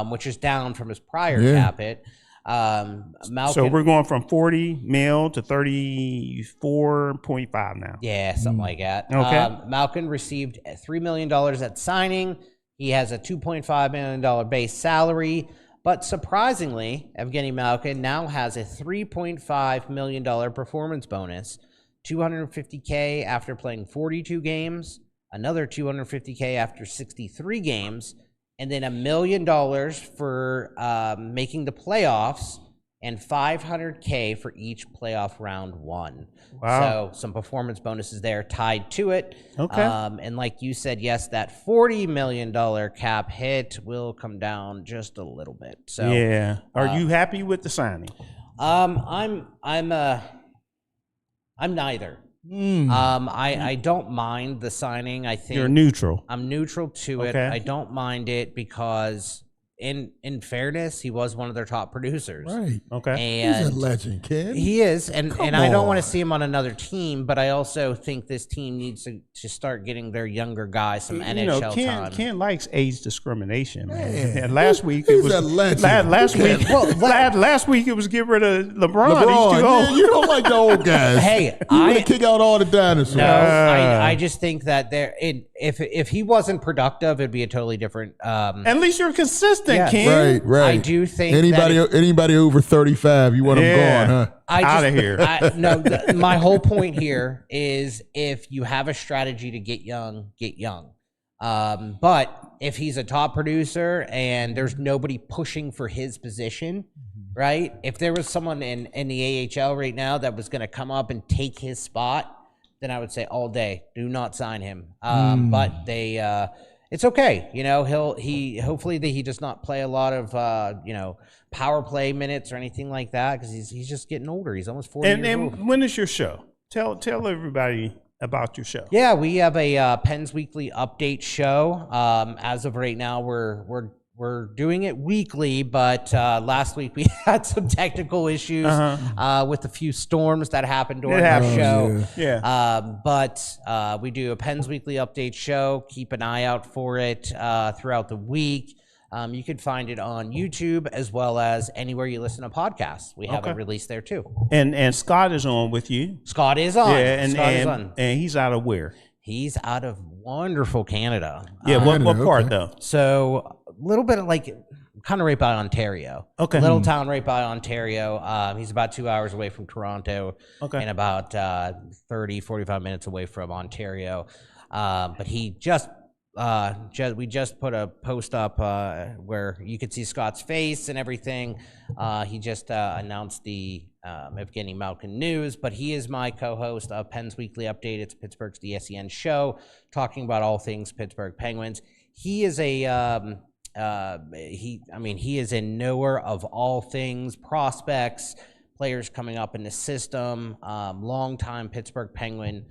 which is down from his prior cap hit. Malkin, So we're going from 40 mil to 34.5 now. Yeah, something like that. Okay. Malkin received $3 million at signing. He has a $2.5 million base salary. But surprisingly, Evgeny Malkin now has a $3.5 million performance bonus, $250K after playing 42 games, another $250K after 63 games, and then $1 million for making the playoffs, and $500K for each playoff round won. Wow. So some performance bonuses there tied to it. Okay. And like you said, yes, that $40 million cap hit will come down just a little bit. So yeah. Are you happy with the signing? I'm neither. I don't mind the signing. I think You're neutral. I'm neutral to it. Okay. I don't mind it because in fairness, he was one of their top producers. Right. Okay. And He's a legend, kid. he is, and Come I don't want on. to see him on another team, but I also think this team needs to start getting their younger guys some NHL time. Ken likes age discrimination, man. Man, And last week he's it was a legend. last week. last week it was get rid of LeBron. He's too LeBron, old. you don't like the old guys. Hey, you want to kick out all the dinosaurs. No, I just think that if he wasn't productive, it'd be a totally different. At least you're consistent, Yeah. Ken. Right. I do think anybody over 35, you want them gone, huh? Out of here. My whole point here is if you have a strategy to get young, get young. But if he's a top producer and there's nobody pushing for his position, right? If there was someone in the AHL right now that was going to come up and take his spot, then I would say all day, do not sign him. But they, it's okay. You know, hopefully he does not play a lot of, power play minutes or anything like that because he's just getting older. He's almost 40 years old. And when is your show? Tell everybody about your show. Yeah, we have a Pens Weekly update show. As of right now, we're doing it weekly, but last week we had some technical issues with a few storms that happened during our show. But we do a Pens Weekly update show. Keep an eye out for it throughout the week. You can find it on YouTube as well as anywhere you listen to podcasts. We have it released there too. And Scott is on with you. Scott is on. Yeah, Scott is on. And he's out of where? He's out of wonderful Canada. Yeah, what part though? So a little bit of kind of right by Ontario. Okay. Little town right by Ontario. He's about 2 hours away from Toronto. Okay. And about 45 minutes away from Ontario. But he we just put a post up where you could see Scott's face and everything. He just announced the Evgeny Malkin news, but he is my co-host of Pens Weekly Update. It's Pittsburgh's DSEN show, talking about all things Pittsburgh Penguins. He is a he is in knower of all things, prospects, players coming up in the system, longtime Pittsburgh Penguin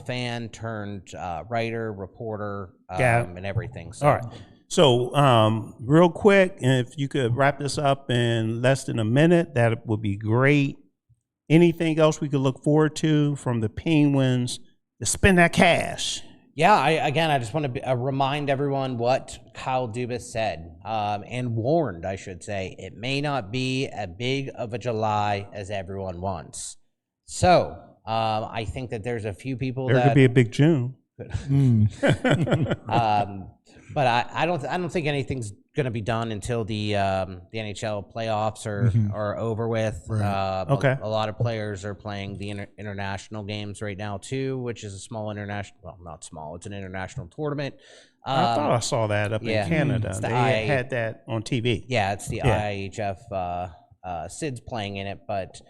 fan turned writer, reporter, and everything. So. All right. So real quick, if you could wrap this up in less than a minute, that would be great. Anything else we could look forward to from the Penguins to spend that cash? Yeah, I just want to remind everyone what Kyle Dubas said and warned, I should say. It may not be as big of a July as everyone wants. So I think that there's a few people there could be a big June. But I don't think anything's going to be done until the NHL playoffs are over with. Right. Okay. A lot of players are playing the international games right now too, which is a small international. Well, not small. It's an international tournament. I thought I saw that up in Canada. They had that on TV. Yeah, it's the IHF. Sid's playing in it, but.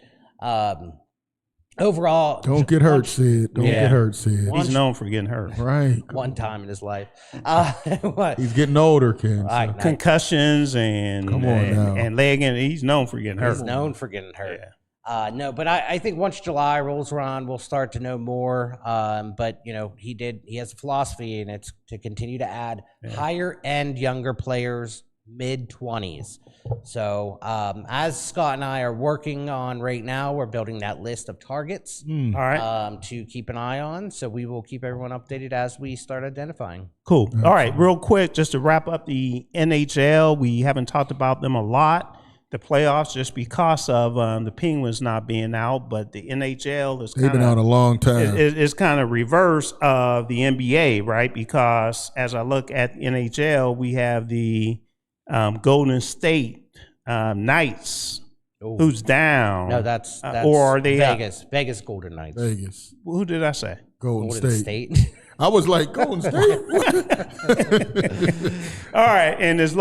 Overall, don't get hurt, Sid. Don't get hurt, Sid. He's known for getting hurt. Right. One time in his life. He's getting older, Ken. So. Concussions and leg, and he's known for getting hurt. He's known for getting hurt. Yeah. No, but I think once July rolls around, we'll start to know more. But he has a philosophy, and it's to continue to add higher end younger players, mid-20s. So as Scott and I are working on right now, we're building that list of targets all right. To keep an eye on. So we will keep everyone updated as we start identifying. Cool. All right, real quick, just to wrap up the NHL, we haven't talked about them a lot, the playoffs, just because of the Penguins not being out, but the NHL is they've been out a long time. It's kind of reverse of the NBA, right? Because as I look at the NHL, we have the Golden State Knights, who's down. No, that's or are they Vegas Golden Knights. Vegas. Who did I say? Golden State. I was like, Golden State. All right, and it's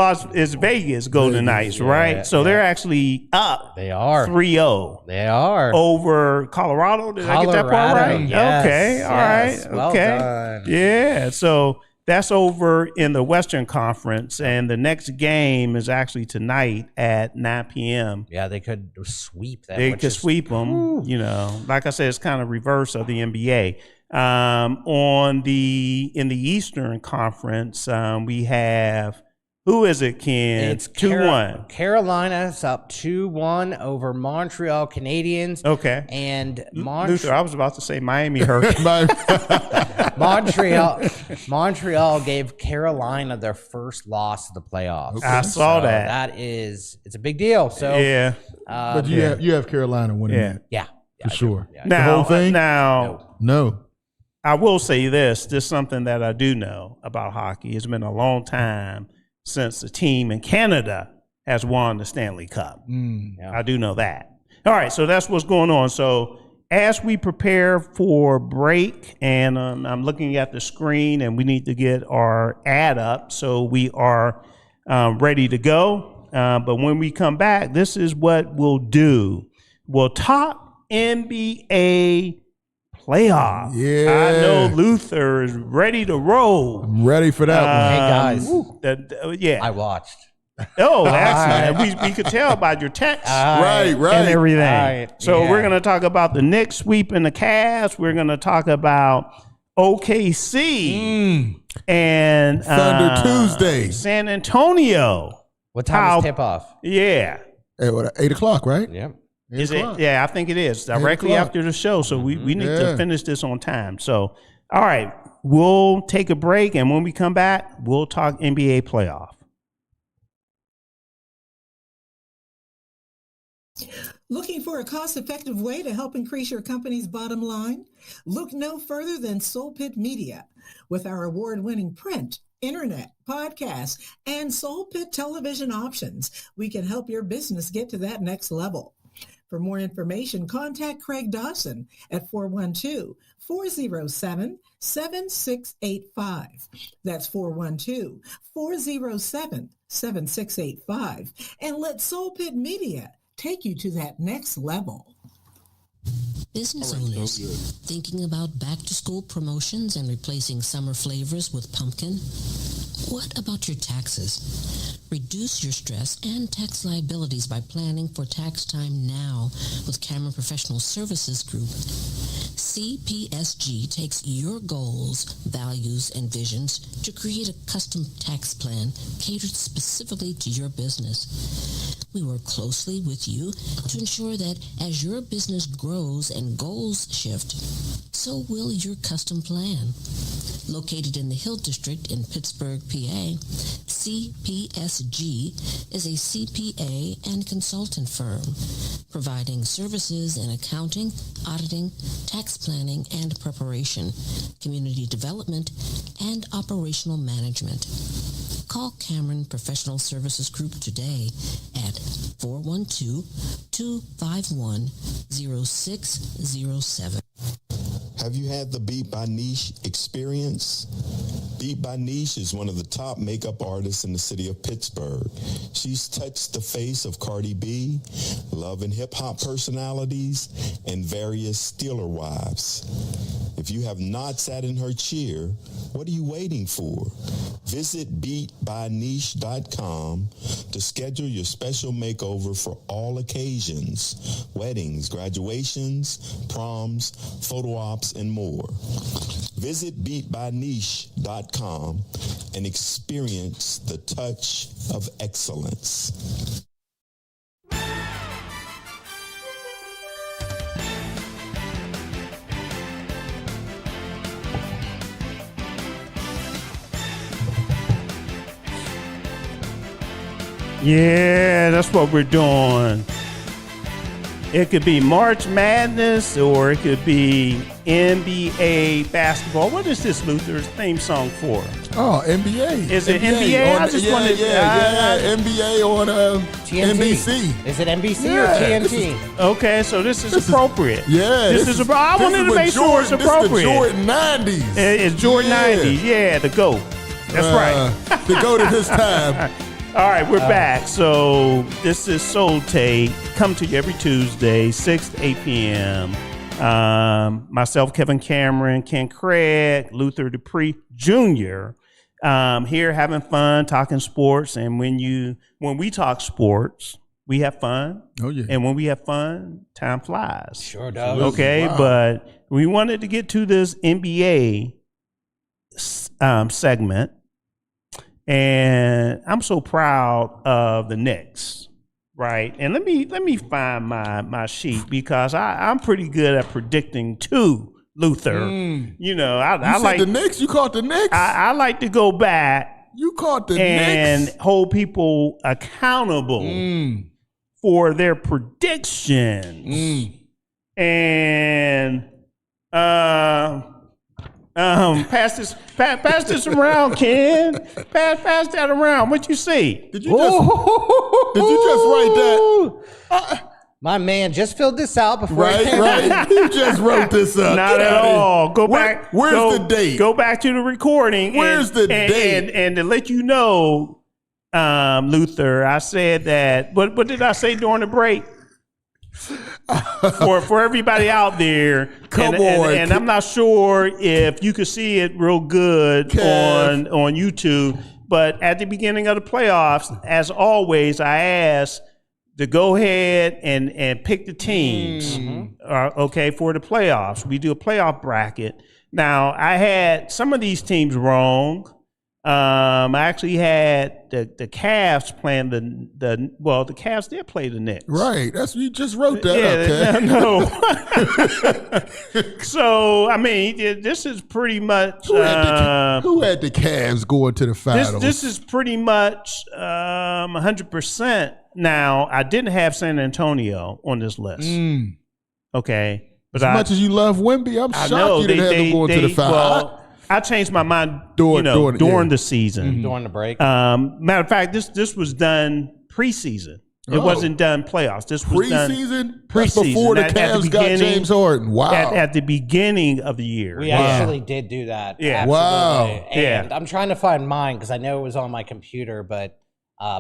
Vegas Golden Knights, right? So they're actually up. They are 3-0. They are over Colorado. Did I get that part right? Yes, okay. All right. Well okay. Done. Yeah. So that's over in the Western Conference, and the next game is actually tonight at 9 p.m. Yeah, they could sweep them. They could sweep them. Like I said, it's kind of reverse of the NBA. In the Eastern Conference, we have, who is it, Ken? It's 2-1. Carolina's up 2-1 over Montreal Canadiens. Okay. And Luther, I was about to say Miami Hurricanes. Montreal gave Carolina their first loss of the playoffs. Okay. I saw that. It's a big deal. So yeah. But you have Carolina winning that. Yeah. For sure. Yeah, the whole thing? No. I will say this is something that I do know about hockey. It's been a long time since the team in Canada has won the Stanley Cup. I do know that. All right, so that's what's going on. So as we prepare for break, and I'm looking at the screen, and we need to get our ad up so we are ready to go. But when we come back, this is what we'll do. We'll talk NBA playoff. Yeah. I know Luther is ready to roll. I'm ready for that one. Hey, guys. Yeah. I watched. Oh, excellent. We could tell by your text. Right. And everything. Right. So we're going to talk about the Knicks sweeping the Cavs. We're going to talk about OKC and Thunder Tuesday. San Antonio. What time is tip-off? Yeah. At 8 o'clock, right? Yep. Is it? Yeah, I think it is directly after the show. So we need to finish this on time. So, all right, we'll take a break. And when we come back, we'll talk NBA playoff. Looking for a cost-effective way to help increase your company's bottom line? Look no further than Soul Pit Media. With our award-winning print, internet, podcast, and Soul Pit television options, we can help your business get to that next level. For more information, contact Craig Dawson at 412-407-7685. That's 412-407-7685. And let Soul Pit Media take you to that next level. Business owners thinking about back-to-school promotions and replacing summer flavors with pumpkin? What about your taxes? Reduce your stress and tax liabilities by planning for tax time now with Cameron Professional Services Group. CPSG takes your goals, values, and visions to create a custom tax plan catered specifically to your business. We work closely with you to ensure that as your business grows and goals shift, so will your custom plan. Located in the Hill District in Pittsburgh, PA, CPSG is a CPA and consultant firm, providing services in accounting, auditing, tax planning and preparation, community development, and operational management. Call Cameron Professional Services Group today at 412-251-0607. Have you had the Beat by Niche experience? Beat by Niche is one of the top makeup artists in the city of Pittsburgh. She's touched the face of Cardi B, love and hip-hop personalities, and various Steeler wives. If you have not sat in her chair, what are you waiting for? Visit beatbyniche.com to schedule your special makeover for all occasions, weddings, graduations, proms, photo ops, and more. Visit beatbyniche.com and experience the touch of excellence. Yeah, that's what we're doing. It could be March Madness or it could be NBA basketball. What is this Luther's theme song for? Oh, NBA. Is it NBA? I just wanted NBA on TNT. NBC. Is it NBC or TNT? Okay, so this is appropriate. This is I wanted to make sure it's appropriate. This is the Jordan 90s. It's Jordan 90s. Yeah, the GOAT. That's right. The GOAT of his time. All right, we're back. So this is Soul Tape. Come to you every Tuesday, 6 to 8 p.m. Myself, Kevin Cameron, Ken Craig, Luther Dupree Jr. Here having fun, talking sports. And when we talk sports, we have fun. Oh, yeah. And when we have fun, time flies. Sure does. Okay, wow. But we wanted to get to this NBA segment. And I'm so proud of the Knicks, right? And let me find my sheet because I'm pretty good at predicting too, Luther. You know, I like the Knicks. You caught the Knicks. I like to go back. You caught the and Knicks. Hold people accountable for their predictions. And pass this around, Ken. Pass that around. What you see? Did you just write that? My man just filled this out before. Right. You just wrote this up. Not at all. Go back. Where's the date? Go back to the recording. Where's the date? And to let you know, Luther, I said that. What did I say during the break? for everybody out there, Come on. And I'm not sure if you could see it real good on YouTube, but at the beginning of the playoffs, as always, I asked to go ahead and pick the teams, okay, for the playoffs. We do a playoff bracket. Now, I had some of these teams wrong. I actually had the Cavs playing the Cavs did play the Knicks. Right. You just wrote that up, No. So, I mean, this is pretty much who had the Cavs going to the finals? This is pretty much 100%. Now, I didn't have San Antonio on this list. Okay. But as much as you love Wemby, I'm shocked you didn't have them going to the finals. I changed my mind during the season. During the break. Matter of fact, this was done preseason. It wasn't done playoffs. This was preseason? Preseason. Before the Cavs got James Harden. Wow. At the beginning of the year. We actually did do that. Yeah. Absolutely. Wow. And I'm trying to find mine because I know it was on my computer, but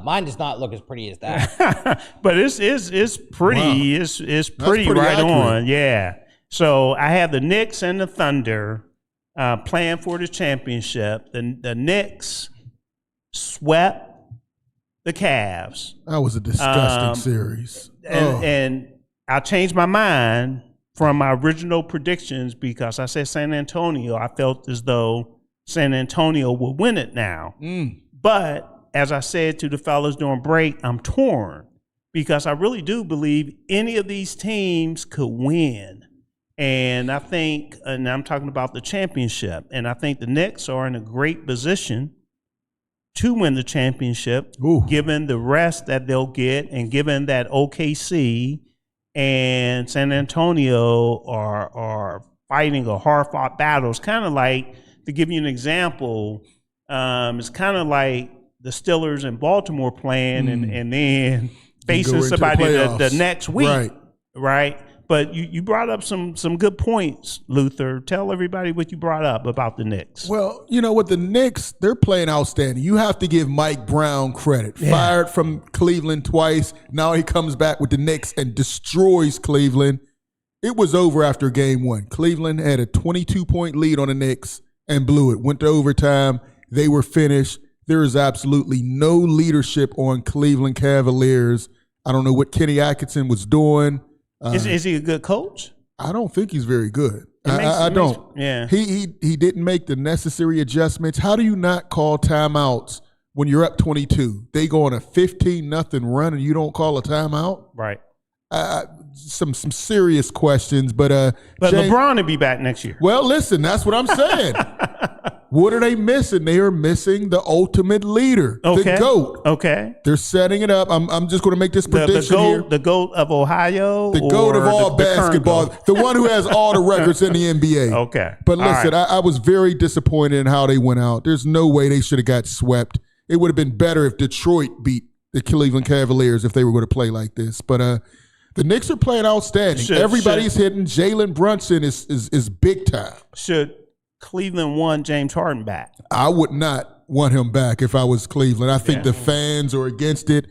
mine does not look as pretty as that. But it's pretty. Wow. It's pretty right accurate. On. Yeah. So I have the Knicks and the Thunder playing for the championship. The Knicks swept the Cavs. That was a disgusting series. And I changed my mind from my original predictions because I said San Antonio. I felt as though San Antonio will win it now. But as I said to the fellas during break, I'm torn because I really do believe any of these teams could win. And I think, and I'm talking about the championship, and I think the Knicks are in a great position to win the championship, given the rest that they'll get and given that OKC and San Antonio are fighting a hard-fought battle. It's kind of like, to give you an example, it's kind of like the Steelers in Baltimore playing and then facing somebody the next week, right? But you brought up some good points, Luther. Tell everybody what you brought up about the Knicks. Well, you know what, the Knicks, they're playing outstanding. You have to give Mike Brown credit. Yeah. Fired from Cleveland twice. Now he comes back with the Knicks and destroys Cleveland. It was over after game one. Cleveland had a 22-point lead on the Knicks and blew it. Went to overtime. They were finished. There is absolutely no leadership on Cleveland Cavaliers. I don't know what Kenny Atkinson was doing. Is he a good coach? I don't think he's very good. I don't. Yeah. He didn't make the necessary adjustments. How do you not call timeouts when you're up 22? They go on a 15-0 run and you don't call a timeout? Right. Some serious questions, but James, LeBron will be back next year. Well, listen, that's what I'm saying. What are they missing? They are missing the ultimate leader, the GOAT. Okay. They're setting it up. I'm just going to make this prediction here. The GOAT of Ohio? The GOAT of all basketball. The one who has all the records in the NBA. Okay. But listen, I was very disappointed in how they went out. There's no way they should have got swept. It would have been better if Detroit beat the Cleveland Cavaliers if they were going to play like this. But the Knicks are playing outstanding. Everybody's hitting. Jalen Brunson is big time. Should Cleveland want James Harden back? I would not want him back if I was Cleveland. I think the fans are against it.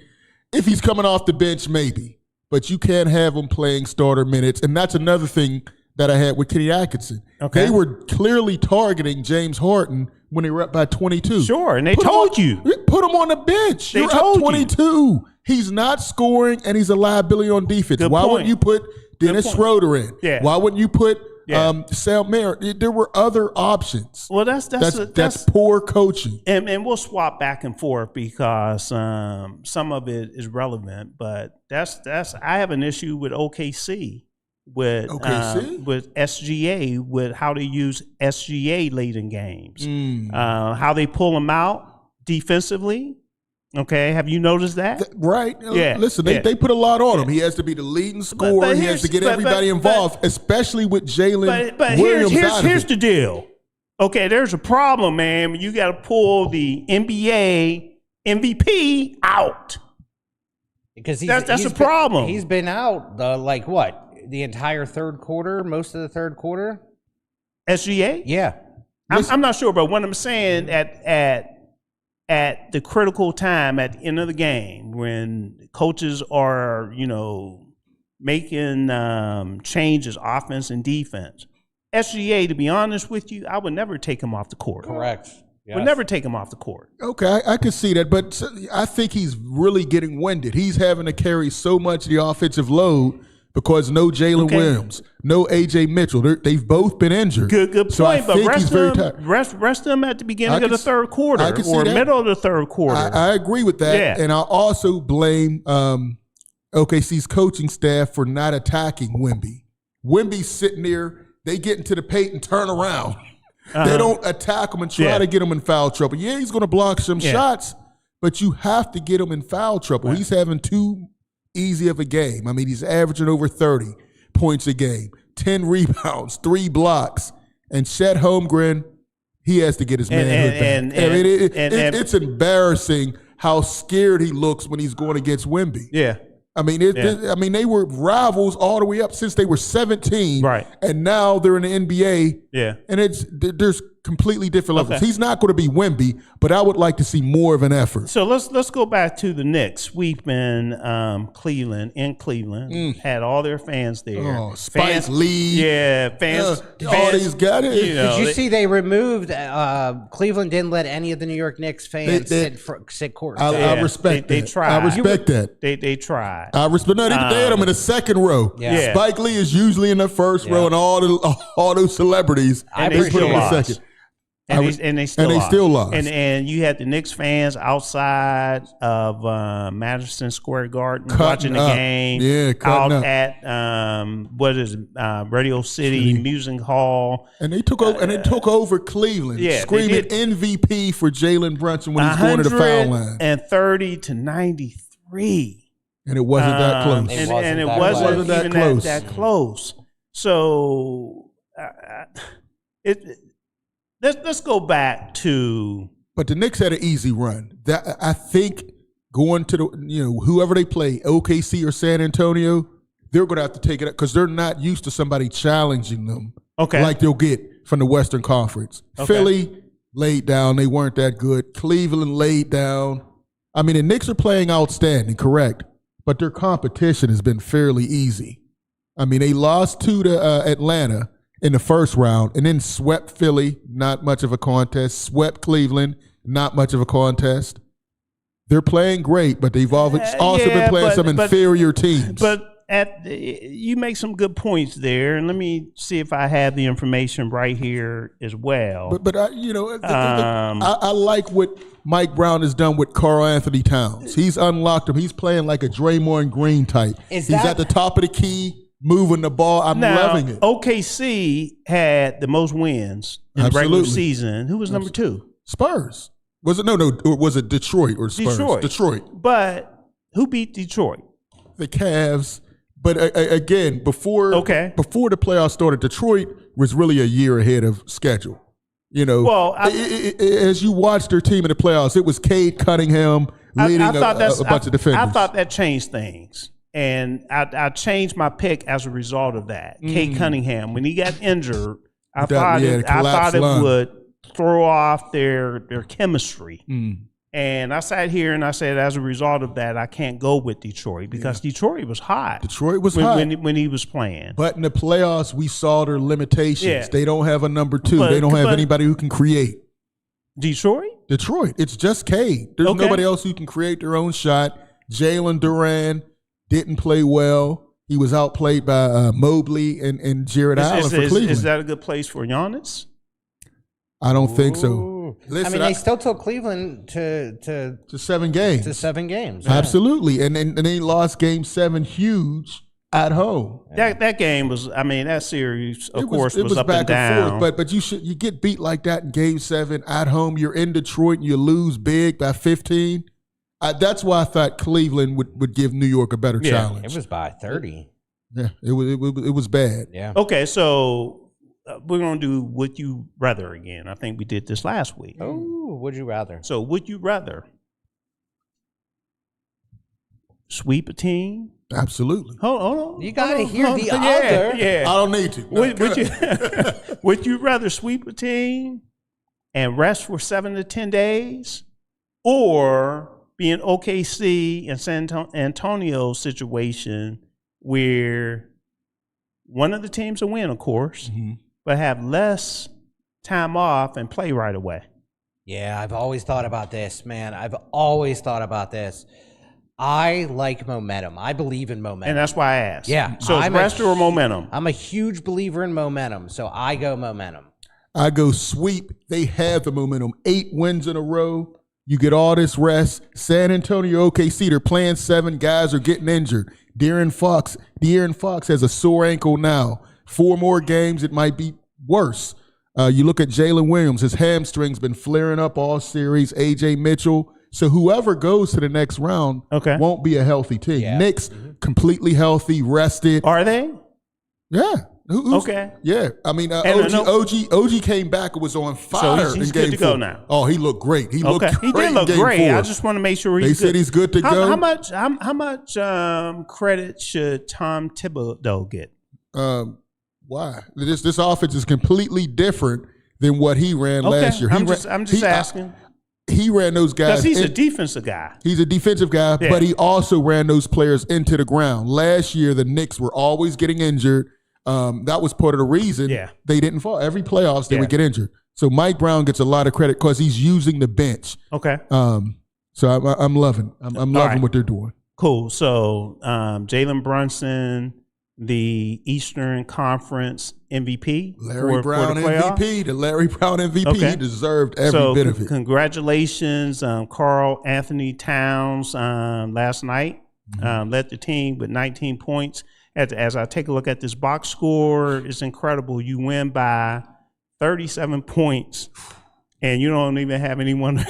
If he's coming off the bench, maybe. But you can't have him playing starter minutes. And that's another thing that I had with Kenny Atkinson. Okay. They were clearly targeting James Harden when they were up by 22. Sure, and they told you. Put him on the bench. You're up 22. He's not scoring, and he's a liability on defense. Why wouldn't you put Dennis Schroeder in? Yeah. Why wouldn't you put Sam Merritt? There were other options. Well, that's poor coaching. And we'll swap back and forth because some of it is relevant. But that's I have an issue with OKC. With SGA, with how they use SGA late in games, how they pull them out defensively. Okay, have you noticed that? Right. Yeah. Listen, they put a lot on him. He has to be the leading scorer. He has to get everybody involved, especially with Jalen Williams. Here's the deal. Okay, there's a problem, man. You got to pull the NBA MVP out because that's a problem. He's been out the entire third quarter, most of the third quarter. SGA? Yeah. I'm not sure, but what I'm saying at the critical time at the end of the game when coaches are, making changes, offense and defense, SGA, to be honest with you, I would never take him off the court. Correct. Yes. Would never take him off the court. Okay, I could see that, but I think he's really getting winded. He's having to carry so much of the offensive load because no Jalen Williams, no A.J. Mitchell. They've both been injured. Good point. So I think he's very tired. Rest them at the beginning of the third quarter or middle of the third quarter. I agree with that. Yeah. And I also blame OKC's coaching staff for not attacking Wemby. Wemby's sitting there. They get into the paint and turn around. They don't attack him and try to get him in foul trouble. Yeah, he's going to block some shots, but you have to get him in foul trouble. Right. He's having too easy of a game. I mean, he's averaging over 30 points a game, 10 rebounds, 3 blocks. And Chet Holmgren, he has to get his manhood back. It's embarrassing how scared he looks when he's going against Wemby. Yeah. I mean, they were rivals all the way up since they were 17. Right. And now they're in the NBA. Yeah. And there's completely different levels. Okay. He's not going to be Wemby, but I would like to see more of an effort. So let's go back to the Knicks sweeping Cleveland in Cleveland. Had all their fans there. Oh, Spike Lee. Yeah, fans. All these guys. Did you see they removed Cleveland didn't let any of the New York Knicks fans sit court. I respect that. They tried. I respect that. They tried. I respect. No, they had them in the second row. Yeah. Spike Lee is usually in the first row, and all those celebrities. They put him in second. And they still lost. And And you had the Knicks fans outside of Madison Square Garden watching the game. Yeah, out up. at Radio City Music Hall. And they took over. And they took over Cleveland, screaming MVP for Jalen Brunson when he's going to the foul line. And 30-93. And it wasn't that close. And it wasn't even that close. So let's go back to. But the Knicks had an easy run. That I think going to the whoever they play, OKC or San Antonio, they're going to have to take it up because they're not used to somebody challenging them. Okay. Like they'll get from the Western Conference. Okay. Philly laid down. They weren't that good. Cleveland laid down. I mean, the Knicks are playing outstanding, correct? But their competition has been fairly easy. I mean, they lost to Atlanta in the first round and then swept Philly, not much of a contest, swept Cleveland, not much of a contest. They're playing great, but they've also been playing some inferior teams. But you make some good points there, and let me see if I have the information right here as well. But I like what Mike Brown has done with Karl Anthony Towns. He's unlocked him. He's playing like a Draymond Green type. He's at the top of the key, moving the ball. I'm loving it. OKC had the most wins in the regular season. Who was number 2? Spurs. Was it? No. Or was it Detroit or Spurs? Detroit. But who beat Detroit? The Cavs. But again, before the playoffs started, Detroit was really a year ahead of schedule. As you watched their team in the playoffs, it was Cade Cunningham leading a bunch of defenders. I thought that changed things. And I changed my pick as a result of that. Cade Cunningham, when he got injured, I thought it would throw off their chemistry. And I sat here and I said, as a result of that, I can't go with Detroit because Detroit was hot. Detroit was hot when he was playing. But in the playoffs, we saw their limitations. Yeah. They don't have a number 2. They don't have anybody who can create. Detroit? It's just Cade. There's nobody else who can create their own shot. Jalen Duran didn't play well. He was outplayed by Mobley and Jared Allen for Cleveland. Is that a good place for Giannis? I don't think so. Listen, they still took Cleveland to 7 games. To 7 games. Absolutely. And they lost game 7 huge at home. That game was, that series, of course, was up back and down. Forth, but you get beat like that in game 7 at home. You're in Detroit and you lose big by 15. That's why I thought Cleveland would give New York a better challenge. It was by 30. Yeah, it was bad. Yeah. Okay, so we're going to do Would You Rather again. I think we did this last week. Oh, would you rather? So would you rather sweep a team? Absolutely. Hold on. You got to hear the other. Yeah. I don't need to. No, would you rather sweep a team and rest for 7 to 10 days, or be in OKC and San Antonio situation where one of the teams will win, of course, but have less time off and play right away? Yeah, I've always thought about this, man. I've always thought about this. I like momentum. I believe in momentum. And that's why I asked. Yeah. So it's rest or momentum? I'm a huge believer in momentum, so I go momentum. I go sweep. They have the momentum. 8 wins in a row. You get all this rest. San Antonio, OKC, they're playing 7. Guys are getting injured. De'Aaron Fox has a sore ankle now. 4 more games, it might be worse. You look at Jalen Williams. His hamstring's been flaring up all series. A.J. Mitchell. So whoever goes to the next round won't be a healthy team. Yeah. Knicks, completely healthy, Are they? Yeah. Okay. Yeah. OG came back and was on fire. So he's in game good to go 4. now. Oh, he looked great. He looked great. He did look in game great. 4. I just want to make sure he's They said he's good to go. How much credit should Tom Thibodeau get? Why? This offense is completely different than what he ran last year. I'm just asking. He ran those guys. Because he's a defensive guy. He's a defensive guy, but he also ran those players into the ground. Last year, the Knicks were always getting injured. That was part of the reason they didn't fall. Every playoffs, they would get injured. So Mike Brown gets a lot of credit because he's using the bench. Okay. So I'm loving. I'm loving what they're doing. Cool. So Jalen Brunson, the Eastern Conference MVP. Larry Brown for the MVP. The Larry Brown MVP. He deserved every bit of it. Congratulations, Karl Anthony Towns last night. Led the team with 19 points. As I take a look at this box score, it's incredible. You win by 37 points, and you don't even have anyone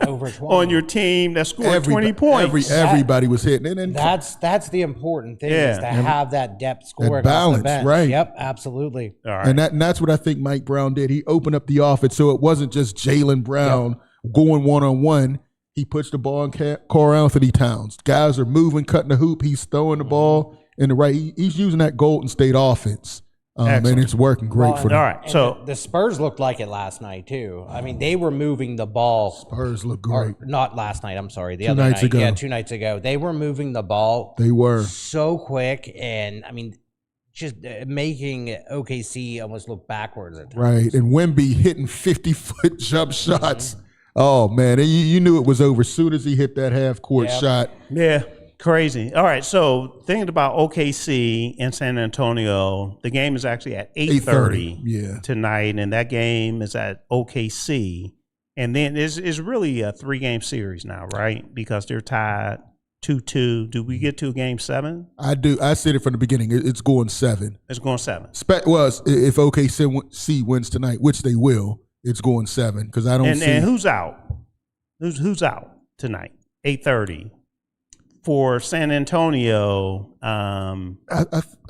over 20 on your team that scored 20 points. Everybody was hitting it. That's the important thing is to have that depth scoring. Balance, right? Yep, absolutely. All right. And that's what I think Mike Brown did. He opened up the offense so it wasn't just Jaylen Brown going one-on-one. He puts the ball in Karl Anthony Towns. Guys are moving, cutting the hoop. He's throwing the ball in the right. He's using that Golden State offense. And it's working great for them. All right. So the Spurs looked like it last night too. I mean, they were moving the ball. Spurs look great. Not last night. I'm sorry. The 2 other nights night. ago. Yeah, 2 nights ago. They were moving the ball. They were so quick, and I mean, just making OKC almost look backwards at times. Right. And Wemby hitting 50-foot jump shots. Oh man, you knew it was over as soon as he hit that half-court shot. Yeah. Crazy. All right, so thinking about OKC and San Antonio, the game is actually at 8:30 tonight, and that game is at OKC. And then it's really a 3-game series now, right? Because they're tied 2-2. Do we get to a game 7? I do. I said it from the beginning. It's going 7. It's going 7. Well, if OKC wins tonight, which they will, it's going 7 because I don't see. And who's out? Who's out tonight? 8:30. For San Antonio, I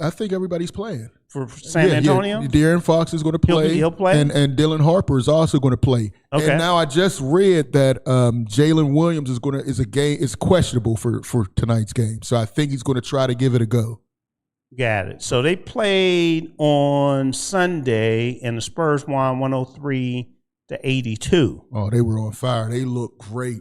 think everybody's playing. For San Antonio? Yeah. De'Aaron Fox is going to play. He'll play? And Dylan Harper is also going to play. Okay. And now I just read that Jalen Williams is questionable for tonight's game. So I think he's going to try to give it a go. Got it. So they played on Sunday, and the Spurs won 103-82. Oh, they were on fire. They look great.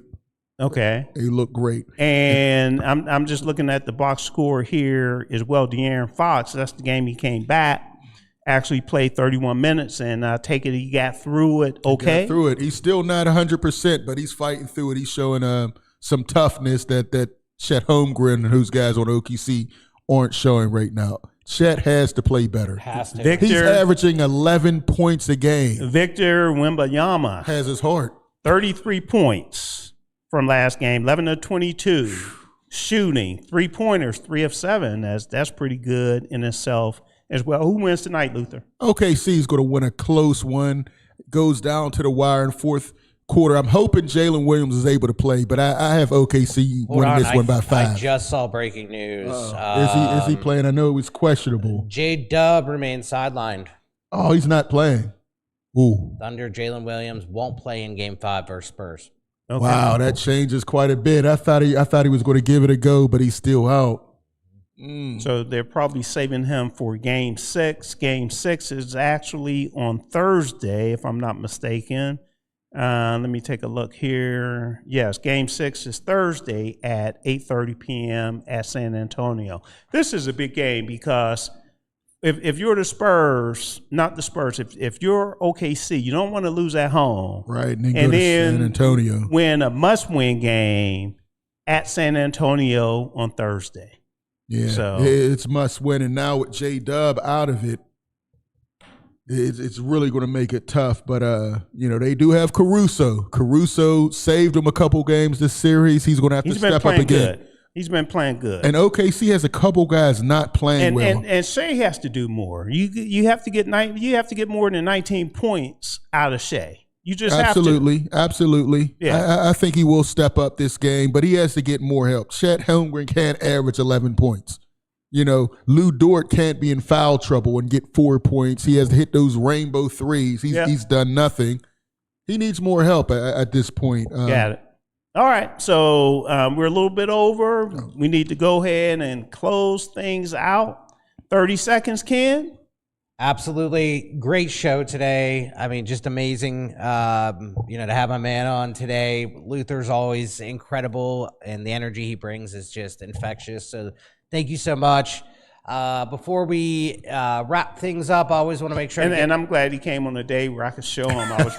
Okay. They look great. And I'm just looking at the box score here as well. De'Aaron Fox, that's the game he came back, actually played 31 minutes, and I take it he got through it okay? He got through it. He's still not 100%, but he's fighting through it. He's showing some toughness that Chet Holmgren and those guys on OKC aren't showing right now. Chet has to play better. He's averaging 11 points a game. Victor Wembanyama has his heart. 33 points. From last game, 11-22, shooting 3-pointers, 3 of 7. That's pretty good in itself as well. Who wins tonight, Luther? OKC is going to win a close one. Goes down to the wire in fourth quarter. I'm hoping Jalen Williams is able to play, but I have OKC winning this one by 5. I just saw breaking news. Is he playing? I know it was questionable. J-Dub remains sidelined. Oh, he's not playing. Ooh. Thunder Jalen Williams won't play in Game 5 versus Spurs. Okay. Wow, that changes quite a bit. I thought he was going to give it a go, but he's still out. So they're probably saving him for Game 6. Game 6 is actually on Thursday, if I'm not mistaken. Let me take a look here. Yes, Game 6 is Thursday at 8:30 p.m. at San Antonio. This is a big game because if you're the Spurs, not the Spurs, if you're OKC, you don't want to lose at home. Right, and then go to San Antonio. Win a must-win game at San Antonio on Thursday. Yeah, so it's must-win. And now with J-Dub out of it, it's really going to make it tough. But, they do have Caruso. Caruso saved him a couple games this series. He's going to have to step up again. Good. He's been playing good. And OKC has a couple guys not playing well. And Shea has to do more. You have to get more than 19 points out of Shea. You just absolutely, have to. Absolutely. Yeah. I think he will step up this game, but he has to get more help. Chet Holmgren can't average 11 points. Lou Dort can't be in foul trouble and get 4 points. He has to hit those rainbow threes. He's done nothing. He needs more help at this point. Got it. All right, so we're a little bit over. We need to go ahead and close things out. 30 seconds, Ken? Absolutely. Great show today. I mean, just amazing, to have my man on today. Luther's always incredible, and the energy he brings is just infectious. So thank you so much. Before we wrap things up, I always want to make sure. And I'm glad he came on the day where I could show him. I was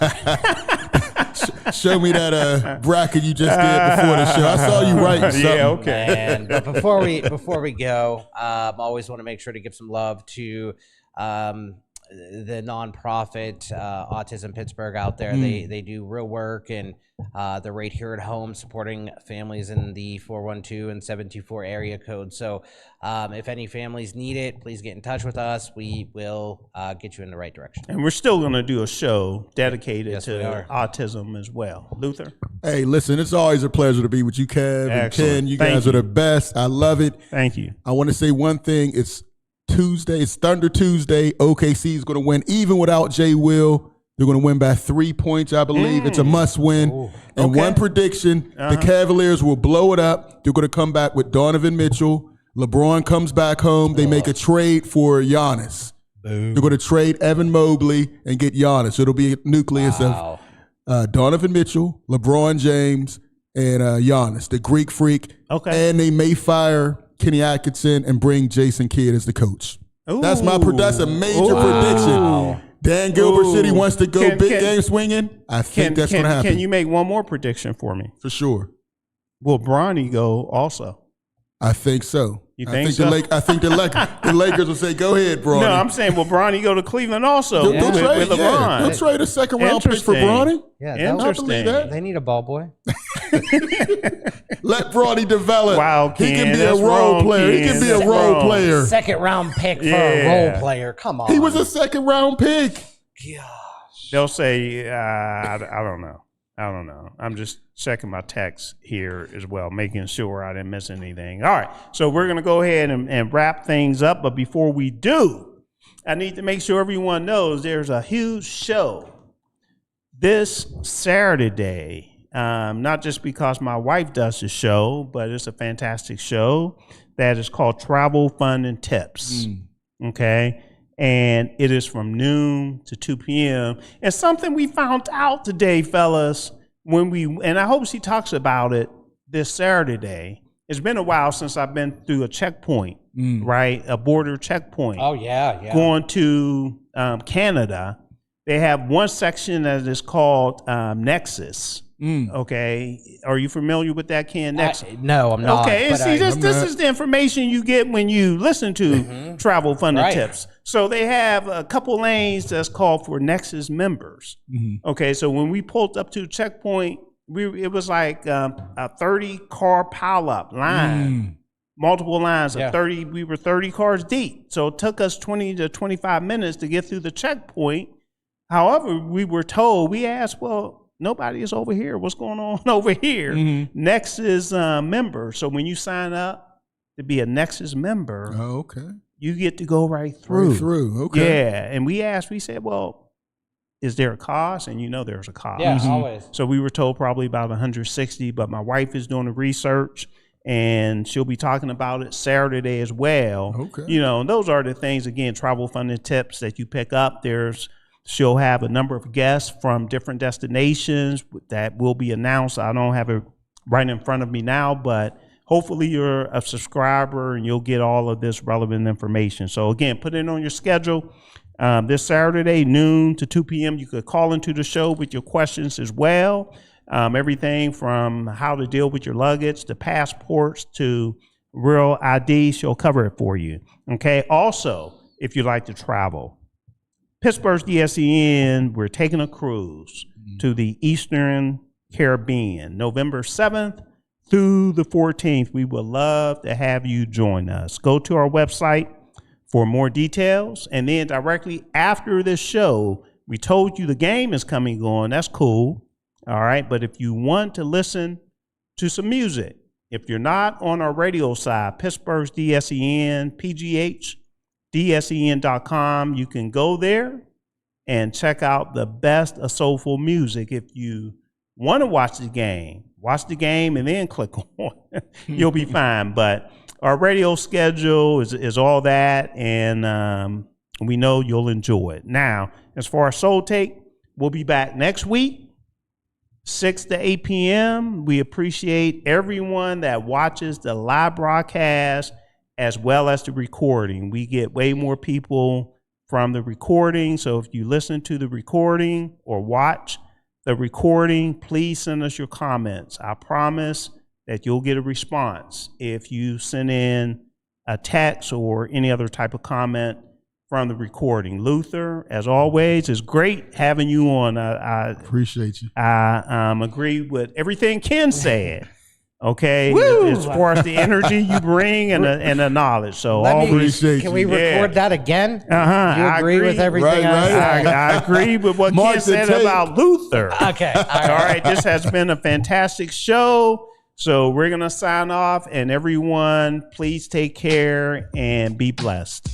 show me that bracket you just did before the show. I saw you writing something. Yeah, okay. Man, but before we go, I always want to make sure to give some love to the nonprofit Autism Pittsburgh out there. They do real work, and they're right here at home supporting families in the 412 and 724 area code. So if any families need it, please get in touch with us. We will get you in the right direction. And we're still going to do a show dedicated to autism as well. Luther? Hey, listen, it's always a pleasure to be with you, Kev. Excellent. And Ken. You guys are the best. I love it. Thank you. I want to say one thing. It's Tuesday. It's Thunder Tuesday. OKC is going to win even without Jay Will. They're going to win by 3 points, I believe. It's a must win. Ooh. And one prediction, the Cavaliers will blow it up. They're going to come back with Donovan Mitchell. LeBron comes back home. They make a trade for Giannis. Boom. They're going to trade Evan Mobley and get Giannis. It'll be a nucleus of Donovan Mitchell, LeBron James, and Giannis, the Greek Freak. Okay. And they may fire Kenny Atkinson and bring Jason Kidd as the coach. Ooh. That's a major prediction. Dan Gilbert said he wants to go big game swinging. I think that's going to happen. Can you make one more prediction for me? For sure. Will Bronny go also? I think so. You think so? I think the Lakers will say, go ahead, Bronny. No, I'm saying, will Bronny go to Cleveland also with LeBron? Yeah. They'll trade a second-round pick for Bronny. Yeah, interesting. They need a ball boy. Let Bronny develop. Wow, Ken, he can be a role player. He can be a role player. Second-round pick for a role player. Come on. He was a second-round pick. Gosh. They'll say, I don't know. I'm just checking my text here as well, making sure I didn't miss anything. All right, so we're going to go ahead and wrap things up. But before we do, I need to make sure everyone knows there's a huge show this Saturday. Not just because my wife does the show, but it's a fantastic show that is called Travel, Fun, and Tips. Okay? And it is from noon to 2 p.m. And something we found out today, fellas, and I hope she talks about it this Saturday. It's been a while since I've been through a checkpoint, right? A border checkpoint. Oh, yeah. Going to Canada. They have one section that is called Nexus. Okay. Are you familiar with that, Ken? Nexus? No, I'm not. Okay. And see, this is the information you get when you listen to Travel, Fun, and Tips. So they have a couple lanes that's called for Nexus members. Okay. So when we pulled up to the checkpoint, it was like a 30-car pileup line. Multiple lines of 30. We were 30 cars deep. So it took us 20 to 25 minutes to get through the checkpoint. However, we asked, well, nobody is over here. What's going on over here? Nexus member. So when you sign up to be a Nexus member, you get to go right through. Okay. Yeah. And we said, well, is there a cost? And there's a cost. Yeah, always. So we were told probably about 160, but my wife is doing the research and she'll be talking about it Saturday as well. Okay. And those are the things, again, Travel, Fun, and Tips that you pick up. She'll have a number of guests from different destinations that will be announced. I don't have it right in front of me now, but hopefully you're a subscriber and you'll get all of this relevant information. So again, put it on your schedule. This Saturday, noon to 2 p.m., you could call into the show with your questions as well. Everything from how to deal with your luggage, to passports, to real ID, she'll cover it for you. Okay. Also, if you like to travel, Pittsburgh's DSEN, we're taking a cruise to the Eastern Caribbean, November 7th through the 14th. We would love to have you join us. Go to our website for more details. And then directly after this show, we told you the game is coming on. That's cool. All right. But if you want to listen to some music, if you're not on our radio side, Pittsburgh's DSEN, PGH, DSEN.com. You can go there and check out the best of soulful music. If you want to watch the game and then click on you'll be fine. But our radio schedule is all that. And We know you'll enjoy it. Now, as far as Soul Take, we'll be back next week, 6 to 8 p.m. We appreciate everyone that watches the live broadcast as well as the recording. We get way more people from the recording. So if you listen to the recording or watch the recording, please send us your comments. I promise that you'll get a response if you send in a text or any other type of comment from the recording. Luther, as always, it's great having you on. I appreciate you. I agree with everything Ken said. Okay, as far as the energy you bring and the knowledge. So can we record that again? You agree with everything I said? I agree with what Ken said about Luther. Okay, all right. This has been a fantastic show. So we're gonna sign off, and everyone, please take care and be blessed.